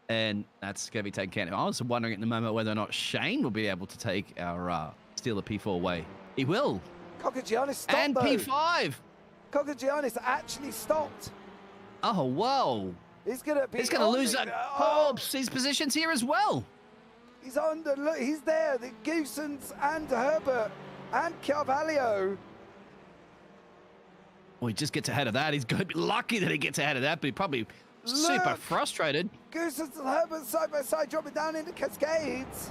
And that's going to be taken care of. I was wondering at the moment whether or not Shane will be able to take our steal the P4 away. He will. Kokogiannis stopped, and though. P5. Kokogiannis actually stopped. Oh, whoa. He's going to be. He's going to lose his positions here as well. He's under. Look, he's there. The Goosens and Herbert And Carvalho. Well, he just gets ahead of that. He's going to be lucky that he gets ahead of that, but he's probably super frustrated. Goose and Herbert side by side dropping down into Cascades.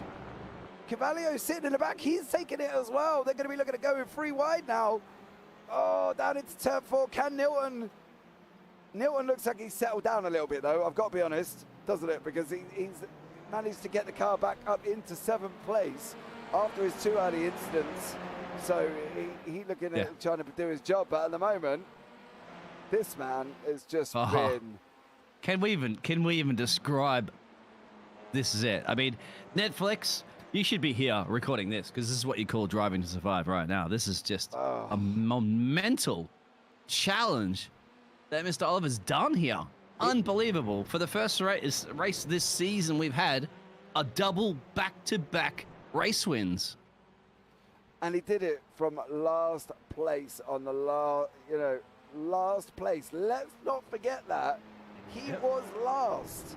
Carvalho sitting in the back. He's taking it as well. They're going to be looking at going 3 wide now. Oh, down into turn 4. Can Nilton? Nilton looks like he's settled down a little bit, though. I've got to be honest, doesn't it? Because he's managed to get the car back up into 7th place after his 2 early incidents. So he looking at trying to do his job. But at the moment, this man has just been... Can we even describe? This is it. I mean, Netflix, you should be here recording this because this is what you call driving to survive right now. This is just a mental challenge that Mr. Oliver's done here. Unbelievable. For the first race this season, we've had a double back-to-back race wins. And he did it from last place on the last place. Let's not forget that. He was last.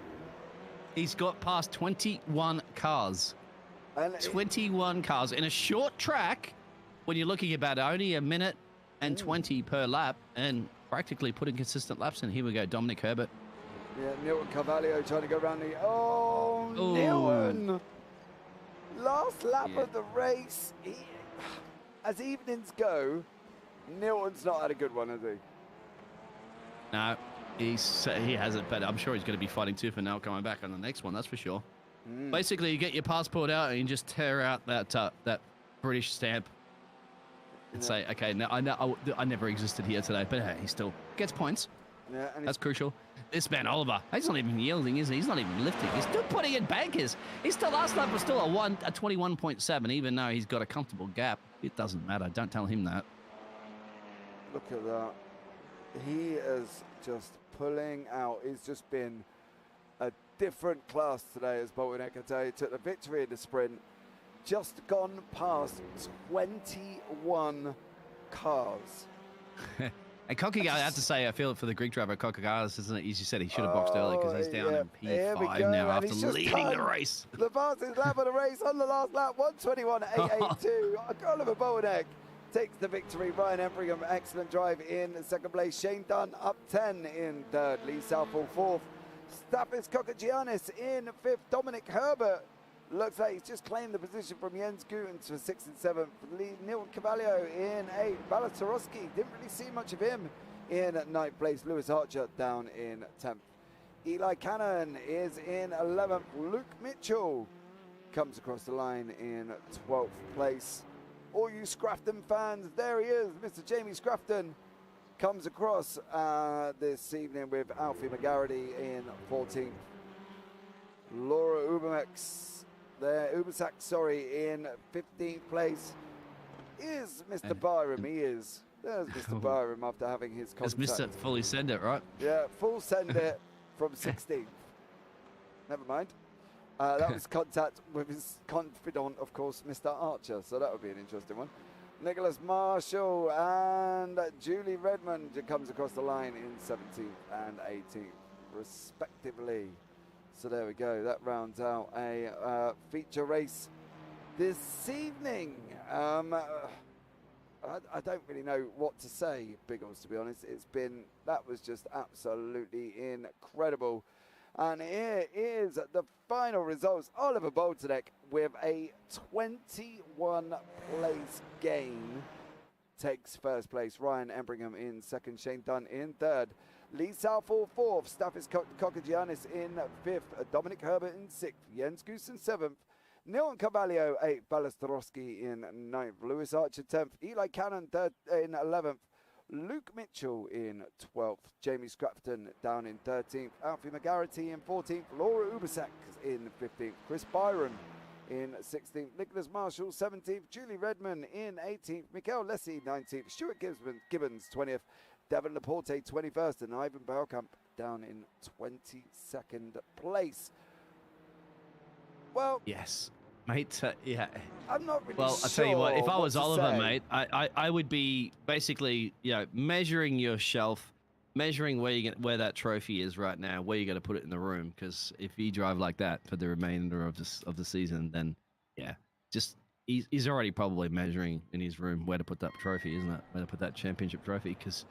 He's got past 21 cars. And 21 cars in a short track when you're looking about only a minute and 20 per lap and practically putting consistent laps in. Here we go, Dominic Herbert. Yeah, Nilton Carvalho trying to go around the... Oh, Nilton! Last lap of the race. As evenings go, Nilton's not had a good one, has he? No. He hasn't, but I'm sure he's going to be fighting tooth and nail coming back on the next one. That's for sure. Basically, you get your passport out and you just tear out that British stamp and say, "Okay, now I never existed here today." But hey, he still gets points. Yeah, and that's crucial. This man Oliver, he's not even yielding, is he? He's not even lifting. He's still putting in bankers. He's still last lap was still a 21.7, even though he's got a comfortable gap. It doesn't matter. Don't tell him that. Look at that. He is just pulling out. He's just been a different class today, as Bolton Ekate took the victory in the sprint. Just gone past 21 cars. And Kokigar, I have to say, I feel it for the Greek driver, Kokigar, isn't it? As you said, he should have boxed early because he's down in P5 now after leading the race. The fastest lap of the race on the last lap, 1:21.882. Oliver Bolton takes the victory. Ryan Embringham, excellent drive in second place. Shane Dunn up 10 in third. Lee Southall fourth. Stathis Kokagiannis in fifth. Dominic Herbert looks like he's just claimed the position from Jens Gutens for 6th and 7th. Nilton Carvalho in 8th. Balatarowski, didn't really see much of him in 9th place. Lewis Archer down in 10th. Eli Cannon is in 11th. Luke Mitchell comes across the line in 12th place. All you Scrafton fans, there he is, Mr. Jamie Scrafton comes across this evening with Alfie McGarity in 14th. Laura Ubersack, in 15th place. Is Mr. Byram, he is. There's Mr. Byram after having his contact. It's Mr. Fully Send It, right? Yeah, full send it from 16th. Never mind. That was contact with his confidant, of course, Mr. Archer. So that would be an interesting one. Nicholas Marshall and Julie Redmond comes across the line in 17th and 18th, respectively. So there we go. That rounds out a feature race this evening. I don't really know what to say, Biggles, to be honest. That was just absolutely incredible. And here is the final results. Oliver Boltonek with a 21 place gain takes first place. Ryan Embringham in second. Shane Dunn in third. Lee Southall fourth. Stathis Kokagiannis in fifth. Dominic Herbert in sixth. Jens Goosen seventh. Nilton Carvalho 8th. Balastrowski in 9th. Lewis Archer 10th. Eli Cannon in 11th. Luke Mitchell in 12th. Jamie Scrafton down in 13th. Alfie McGarity in 14th. Laura Ubersack in 15th. Chris Byron in 16th. Nicholas Marshall 17th. Julie Redmond in 18th. Mikael Lessie 19th. Stuart Gibbons 20th. Devon Laporte 21st. And Ivan Baukamp down in 22nd place. Well, yes, mate. Yeah. I'm not really Well, sure. I'll tell you what. If I was Oliver, say. mate, I would be basically, measuring your shelf, measuring where that trophy is right now, where you're going to put it in the room. Because if you drive like that for the remainder of the season, then yeah, just he's already probably measuring in his room where to put that trophy, isn't it? Where to put that championship trophy, because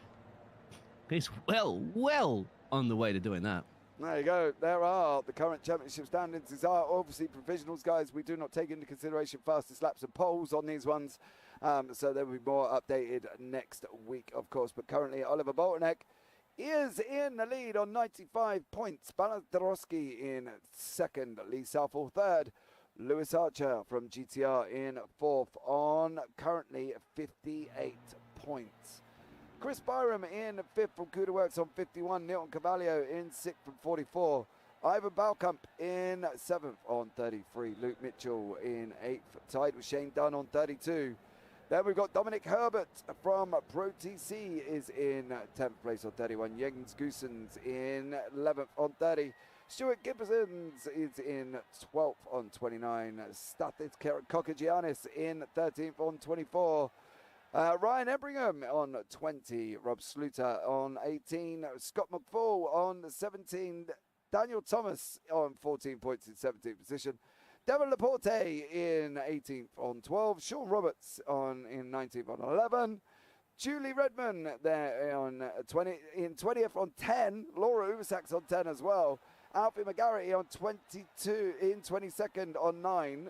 he's well on the way to doing that. There you go. There are the current championship standings. These are obviously provisionals, guys. We do not take into consideration fastest laps and poles on these ones. So there will be more updated next week, of course. But currently, Oliver Boltonek is in the lead on 95 points. Baladrowski in second. Lee Southall third. Lewis Archer from GTR in fourth on currently 58 points. Chris Byram in fifth from Cuda Works on 51. Nilton Cavallio in sixth from 44. Ivan Balkamp in seventh on 33. Luke Mitchell in eighth, tied with Shane Dunn on 32. Then we've got Dominic Herbert from Pro TC is in 10th place on 31. Jens Goosens in 11th on 30. Stuart Gibsons is in 12th on 29. Stathis Kokagiannis in 13th on 24. Ryan Ebringham on 20, Rob Sluter on 18, Scott McFall on 17, Daniel Thomas on 14 points in 17th position, Devon Laporte in 18th on 12, Sean Roberts in 19th on 11, Julie Redman there on 20th on 10, Laura Ubersax on 10 as well, Alfie McGarry on 22 in 22nd on 9.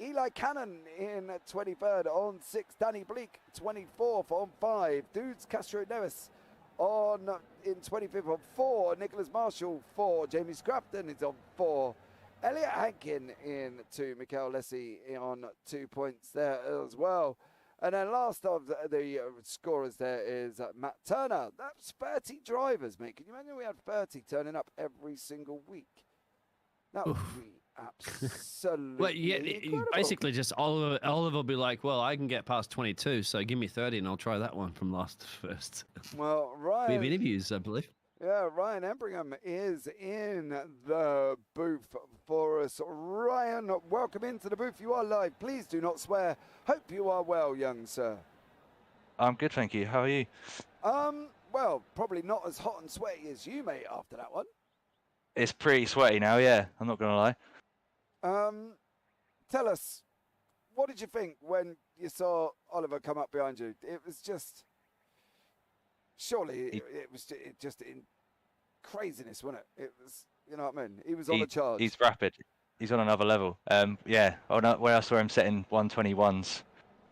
Eli Cannon in 23rd on 6. Danny Bleak 24th on 5. Dudes Castro Nevis in 25th on 4. Nicholas Marshall 4. Jamie Scrafton is on 4. Elliot Hankin in 2. Mikael Lessie on 2 points there as well. And then last of the scorers there is Matt Turner. That's 30 drivers, mate. Can you imagine we had 30 turning up every single week? That would be absolutely Well, yeah, incredible. basically just Oliver will be like, well, I can get past 22, so give me 30 and I'll try that one from last to first. Well, We Ryan. have interviews, I believe. Yeah, Ryan Ebringham is in the booth for us. Ryan, welcome into the booth. You are live. Please do not swear. Hope you are well, young sir. I'm good, thank you. How are you? Well, probably not as hot and sweaty as you, mate, after that one. It's pretty sweaty now, yeah. I'm not going to lie. Tell us, what did you think when you saw Oliver come up behind you? It was just, surely it was just in craziness, wasn't it? It was, you know what I mean? He was on a charge. He's rapid. He's on another level. Yeah, when I saw him setting 121s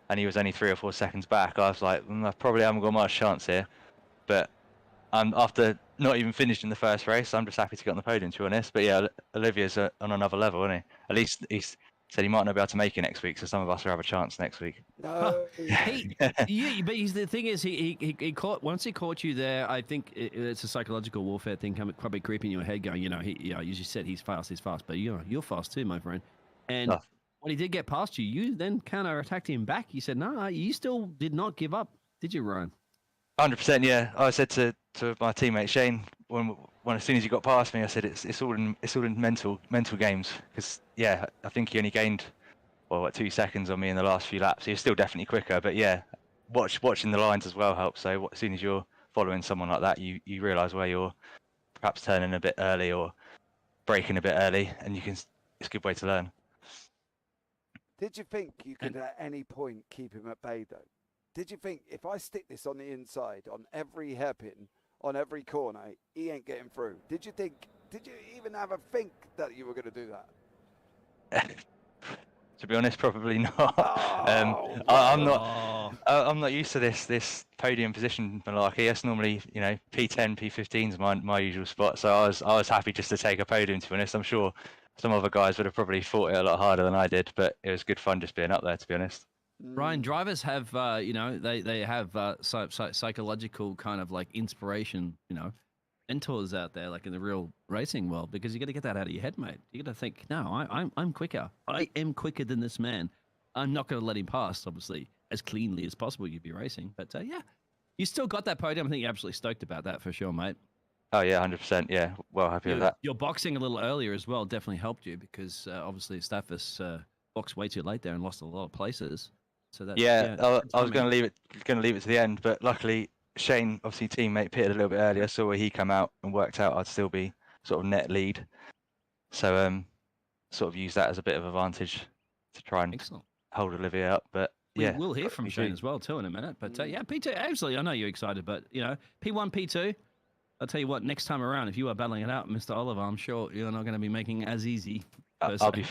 and he was only 3 or 4 seconds back, I was like, I probably haven't got much chance here. But after not even finishing the first race, I'm just happy to get on the podium, to be honest. But yeah, Olivia's on another level, isn't he? At least he's said he might not be able to make it next week, so some of us will have a chance next week. No. But the thing is, he caught once he caught you there. I think it's a psychological warfare thing, probably creeping in your head, going, as you said, he's fast, but you're fast too, my friend. And when he did get past you, you then counter-attacked him back. You said, no, you still did not give up, did you, Ryan? 100%, yeah. I said to my teammate Shane when as soon as he got past me, I said it's all in mental games, because yeah, I think he only gained 2 seconds on me in the last few laps. He was still definitely quicker, but yeah, watching the lines as well helps. So as soon as you're following someone like that, you realise where you're perhaps turning a bit early or braking a bit early, and it's a good way to learn. Did you think you could at any point keep him at bay, though? Did you think, if I stick this on the inside, on every hairpin, on every corner, he ain't getting through? Did you even have a think that you were going to do that? To be honest, probably not. Oh, I'm not used to this podium position malarkey. That's normally, P10, P15 is my usual spot. So I was happy just to take a podium, to be honest. I'm sure some other guys would have probably fought it a lot harder than I did, but it was good fun just being up there, to be honest. Ryan, drivers have, they have psychological kind of like inspiration, mentors out there, like in the real racing world, because you got to get that out of your head, mate. You got to think, no, I'm quicker. I am quicker than this man. I'm not going to let him pass, obviously, as cleanly as possible. You'd be racing, but yeah, you still got that podium. I think you're absolutely stoked about that for sure, mate. Oh yeah, 100%. Yeah, well happy with that. Your boxing a little earlier as well definitely helped you, because obviously Stathis boxed way too late there and lost a lot of places. So that, I was going to leave it to the end, but luckily Shane, obviously teammate, pitted a little bit earlier, so where he come out and worked out I'd still be sort of net lead. So sort of use that as a bit of advantage to try and hold Olivier up. But We yeah, will hear got from P2. Shane as well too in a minute. But yeah, P2, absolutely. I know you're excited, but P1, P2. I'll tell you what. Next time around, if you are battling it out, Mr. Oliver, I'm sure you're not going to be making it as easy. I'll be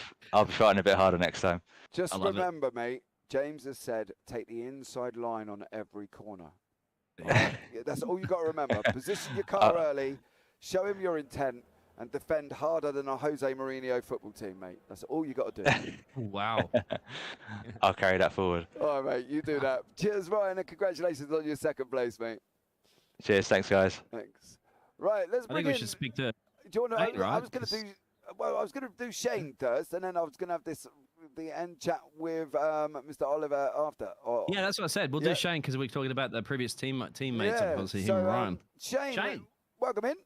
fighting a bit harder next time. Just remember, mate, James has said take the inside line on every corner. Yeah, that's all you got to remember. Position your car early, show him your intent, and defend harder than a Jose Mourinho football team, mate. That's all you got to do. Wow. I'll carry that forward. All right, mate, you do that. Cheers, Ryan, and congratulations on your second place, mate. Cheers, thanks, guys. Thanks. Right, let's bring I think we should speak to. Do you want to? Shane, right? I was going to do. Well, I was going to do Shane first, and then I was going to have the end chat with Mr. Oliver after. Yeah, that's what I said. We'll do Shane because we're talking about the previous teammates, obviously him and Ryan. Shane, welcome in.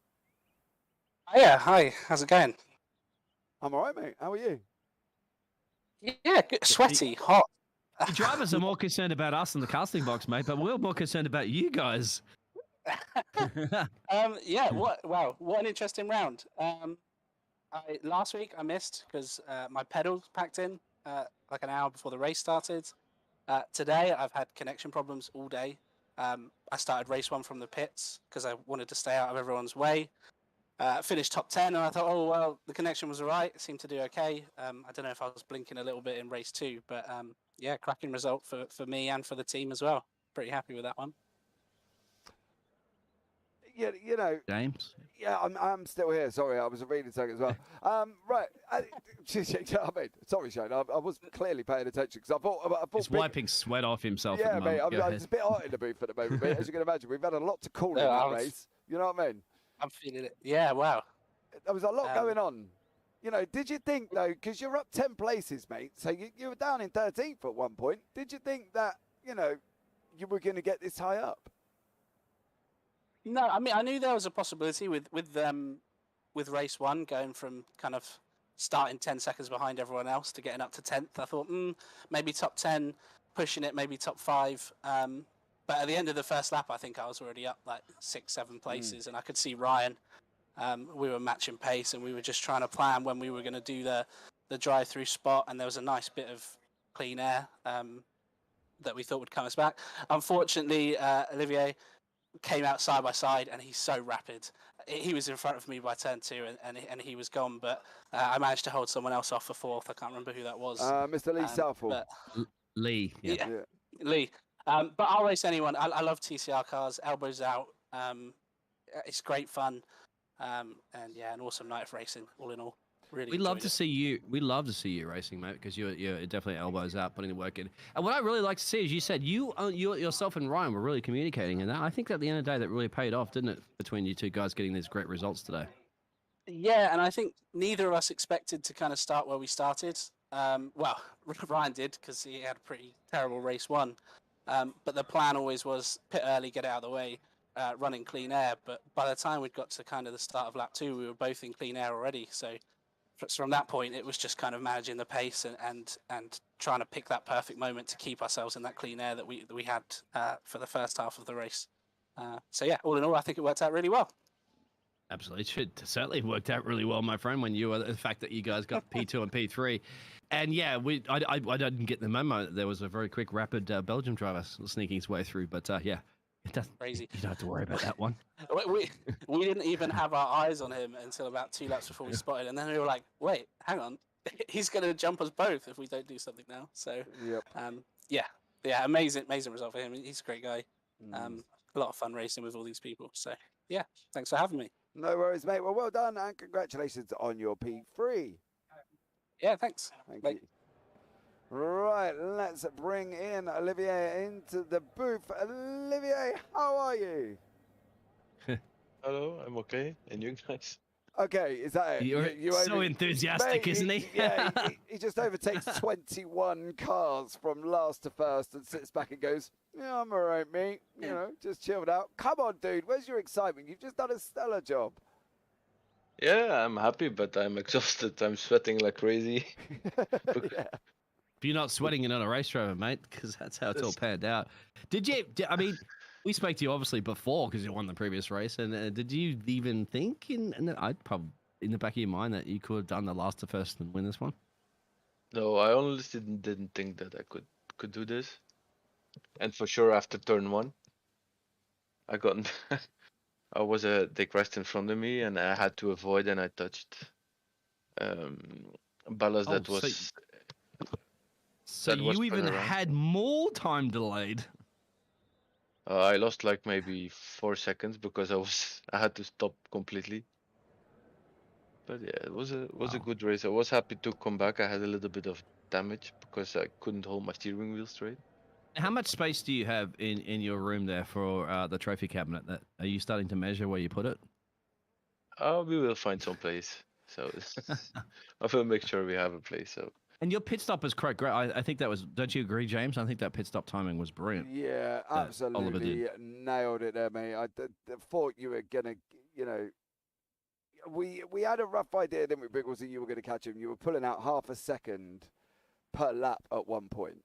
Oh, yeah, hi. How's it going? I'm all right, mate. How are you? Yeah, good. Sweaty, hot. The drivers are more concerned about us in the casting box, mate, but we're more concerned about you guys. Yeah. What an interesting round. Last week I missed because my pedals packed in like an hour before the race started. Today I've had connection problems all day. I started race 1 from the pits because I wanted to stay out of everyone's way. Finished top 10 and I thought, oh, well, the connection was all right. It seemed to do okay. I don't know if I was blinking a little bit in race 2, but yeah, cracking result for me and for the team as well. Pretty happy with that one. Yeah, James. Yeah, I'm still here. Sorry, I was reading something as well. Right. Sorry, Shane. I was clearly paying attention because I thought He's wiping sweat off himself. Yeah, at the mate. moment. I'm just a bit hot in the booth at the moment, mate. As you can imagine, we've had a lot to call in that race. You know what I mean? I'm feeling it. Yeah, wow. There was a lot going on. Did you think, though, because you're up 10 places, mate, so you were down in 13th at one point. Did you think that, you were going to get this high up? No, I mean, I knew there was a possibility with race 1 going from kind of starting 10 seconds behind everyone else to getting up to 10th. I thought, maybe top 10, pushing it, maybe top 5. But at the end of the first lap, I think I was already up like 6-7 places, and I could see Ryan. We were matching pace, and we were just trying to plan when we were going to do the drive-through spot, and there was a nice bit of clean air that we thought would come us back. Unfortunately, Olivier came out side by side, and he's so rapid. He was in front of me by turn 2, and he was gone. But I managed to hold someone else off for 4th. I can't remember who that was. Mr. Lee Southall. Lee. Yeah. Lee. But I'll race anyone. I love TCR cars. Elbows out. It's great fun. And yeah, an awesome night of racing. All in all. Really, we love to see you. We love to see you racing, mate, because you're definitely elbows out, putting the work in. And what I really like to see is you said you yourself and Ryan were really communicating, and that I think at the end of the day that really paid off, didn't it, between you two guys getting these great results today? Yeah, and I think neither of us expected to kind of start where we started. Well, Ryan did because he had a pretty terrible race 1, but the plan always was pit early, get out of the way, running clean air. But by the time we'd got to kind of the start of lap 2, we were both in clean air already. So from that point, it was just kind of managing the pace and trying to pick that perfect moment to keep ourselves in that clean air that we had for the first half of the race. So yeah, all in all, I think it worked out really well. Absolutely, it certainly worked out really well, my friend. When the fact that you guys got P2 and P3, and yeah, I didn't get the memo. There was a very quick, rapid Belgium driver sneaking his way through, but yeah. Crazy. You don't have to worry about that one. we didn't even have our eyes on him until about 2 laps before we spotted, and then we were like, "Wait, hang on, he's going to jump us both if we don't do something now." So, yeah, amazing result for him. He's a great guy. A lot of fun racing with all these people. So, yeah, thanks for having me. No worries, mate. Well done, and congratulations on your P3. Yeah, thanks. Thank you. Right, let's bring in Olivier into the booth. Olivier, how are you? Hello, I'm okay. And you guys? Okay, is that it? You're so enthusiastic, mate, isn't he? Yeah, he just overtakes 21 cars from last to first and sits back and goes, "Yeah, I'm all right, mate. Just chilled out." Come on, dude. Where's your excitement? You've just done a stellar job. Yeah, I'm happy, but I'm exhausted. I'm sweating like crazy. Yeah. If you're not sweating, you're not a race driver, mate, because that's how it's all panned out. I mean, we spoke to you obviously before because you won the previous race, and did you even think in the back of your mind that you could have done the last to first and win this one? No, I honestly didn't think that I could do this. And for sure, after turn one, I got I was they crashed in front of me, and I had to avoid, and I touched um Ballas Oh, so that was you spun even around. had more time delayed. I lost like maybe 4 seconds because I had to stop completely. But yeah, it was a Wow. good race. I was happy to come back. I had a little bit of damage because I couldn't hold my steering wheel straight. How much space do you have in your room there for the trophy cabinet? That are you starting to measure where you put it? We will find some place. So I will make sure we have a place. So And your pit stop was quite great. I think that was. Don't you agree, James? I think that pit stop timing was brilliant. Yeah, That Oliver absolutely did. nailed it there, mate. I thought you were gonna, you know, we had a rough idea, didn't we, Biggles, that you were going to catch him. You were pulling out half a second per lap at one point.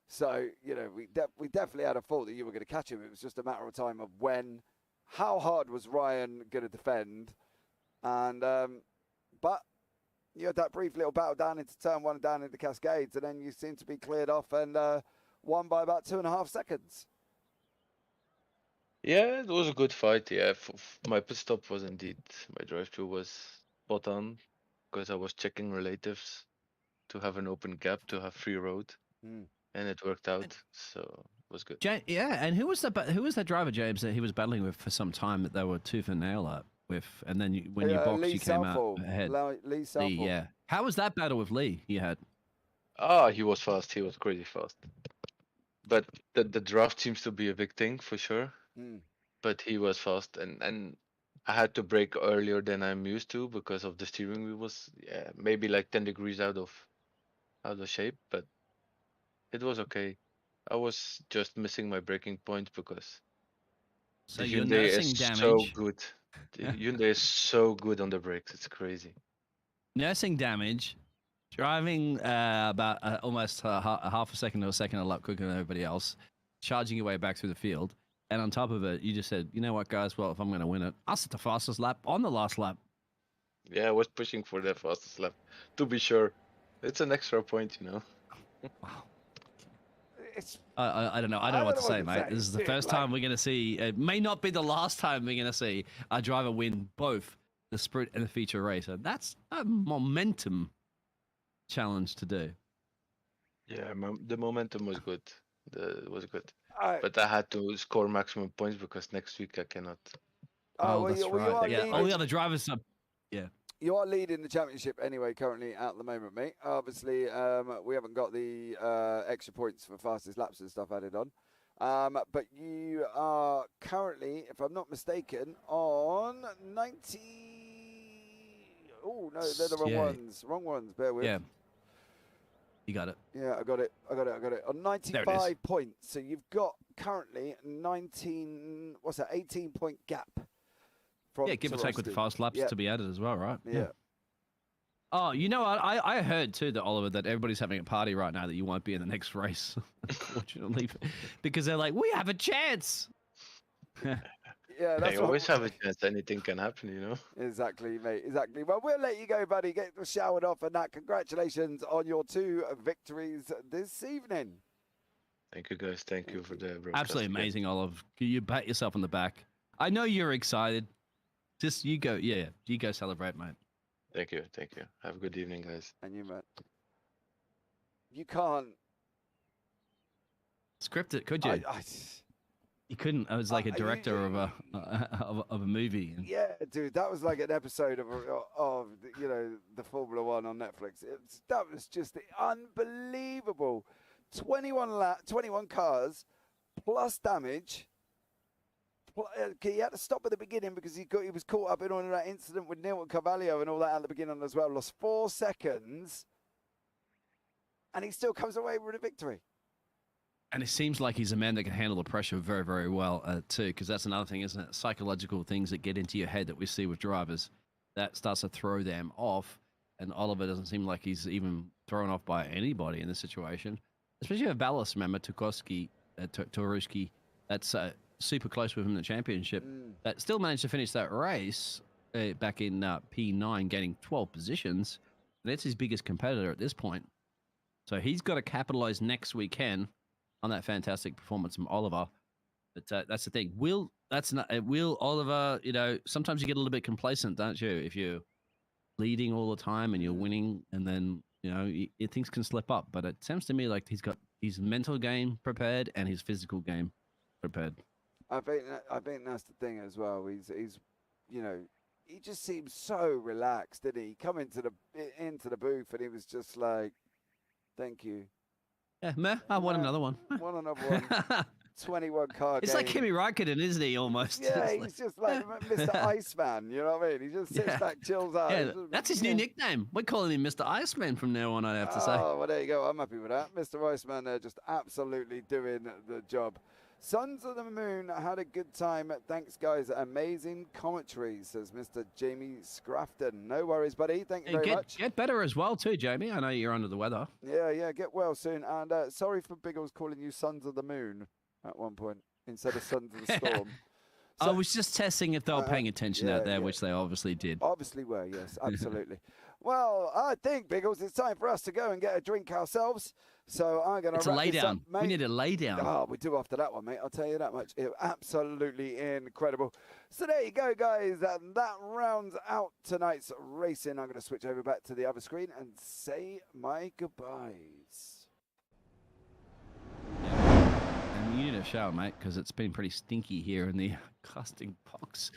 So, you know, we definitely had a thought that you were going to catch him. It was just a matter of time of when, how hard was Ryan going to defend, and but you had that brief little battle down into turn one and down into Cascades, and then you seemed to be cleared off and won by about 2.5 seconds. yeah, it was a good fight. Yeah, my pit stop was indeed my drive-through was spot on because I was checking relatives to have an open gap to have free road, and it worked out. So it was good. Yeah, and who was that driver, James, that he was battling with for some time that they were tooth and nail up with, and then when you boxed, Lee you came Southall. out ahead. Lee Southall. Lee, yeah. How was that battle with Lee you had? He was fast. He was crazy fast. But the draft seems to be a big thing for sure. But he was fast, and I had to brake earlier than I'm used to because of the steering wheel was maybe like 10 degrees out of shape, but it was okay. I was just missing my braking point because So the you're Hyundai is nursing so damage. good. The Hyundai is so good on the brakes. It's crazy. Nursing damage, driving about almost a half a second to a second a lap quicker than everybody else, charging your way back through the field. And on top of it, you just said, you know what, guys? Well, if I'm going to win it, I'll set the fastest lap on the last lap. Yeah, I was pushing for the fastest lap to be sure. It's an extra point, you know. Wow. I don't know. I don't know what to say, mate. say. This is the first time we're going to see. It may not be the last time we're going to see a driver win both the sprint and the feature race. And that's a momentum challenge to do. Yeah, the momentum was good. It was good. Right. But I had to score maximum points because next week I cannot. Oh, well, that's you right. are Yeah, leading. all the other drivers are. Yeah. You are leading the championship anyway, currently at the moment, mate. Obviously, we haven't got the extra points for fastest laps and stuff added on. But you are currently, if I'm not mistaken, on 90. Oh, no, they're the wrong ones. Wrong ones, bear with. Yeah. You got it. Yeah, I got it. On 95 points. So you've got currently 19, 18-point gap. Yeah, give or take with the fast laps to be added as well, right? Yeah. Oh, you know, I heard too that, Oliver, that everybody's having a party right now that you won't be in the next race, unfortunately, because they're like, we have a chance. Yeah, that's They always have a chance. Anything can happen, you know. Exactly, mate. Exactly. Well, we'll let you go, buddy. Get showered off, and that. Congratulations on your 2 victories this evening. Thank you, guys. Thank you for the broadcast. Absolutely amazing, Oliver. You pat yourself on the back. I know you're excited. Just you go, you go celebrate, mate. Thank you. Have a good evening, guys. And you, mate. You can't script it, could you? You couldn't. I was like a director of a movie. Yeah, dude, that was like an episode of you know, the Formula One on Netflix. That was just unbelievable. 21 cars plus damage. He had to stop at the beginning because he was caught up in all of that incident with Neil Carvalho and all that at the beginning as well. Lost 4 seconds, and he still comes away with a victory. And it seems like he's a man that can handle the pressure very, very well too, because that's another thing, isn't it? Psychological things that get into your head that we see with drivers that starts to throw them off. And Oliver doesn't seem like he's even thrown off by anybody in this situation, especially with Ballas. Remember, Toruski, that's super close with him in the championship. That still managed to finish that race back in P9, gaining 12 positions. And that's his biggest competitor at this point. So he's got to capitalize next weekend on that fantastic performance from Oliver. But that's the thing. Will Oliver, sometimes you get a little bit complacent, don't you? If you're leading all the time and you're winning, and then, things can slip up. But it seems to me like he's got his mental game prepared and his physical game prepared. I think that's the thing as well. He's he just seems so relaxed, didn't he? Come into the booth and he was just like, "Thank you." Yeah, meh, I want another one. Want another one. 21 card It's game. like Kimi Räikkönen, isn't he, almost? Yeah, he's just like Mr. Iceman, you know what I mean? He just sits back, chills out. Yeah, that's his new nickname. We're calling him Mr. Iceman from now on, I have to say. Oh, well, there you go. I'm happy with that. Mr. Iceman there just absolutely doing the job. Sons of the Moon had a good time. Thanks, guys. Amazing commentary, says Mr. Jamie Scrafton. No worries, buddy. Thank you very much. Get better as well, too, Jamie. I know you're under the weather. Yeah, get well soon. And sorry for Biggles calling you Sons of the Moon at one point instead of Sons of the Storm. So, I was just testing if they were paying attention out there, which they obviously did. Obviously were, yes, absolutely. Well, I think, Biggles, it's time for us to go and get a drink ourselves. So I'm going to It's a lay down. We need a lay down. Oh, we do after that one, mate. I'll tell you that much. Absolutely incredible. So there you go, guys. That rounds out tonight's racing. I'm going to switch over back to the other screen and say my goodbyes. And you need a shower, mate, because it's been pretty stinky here in the casting box.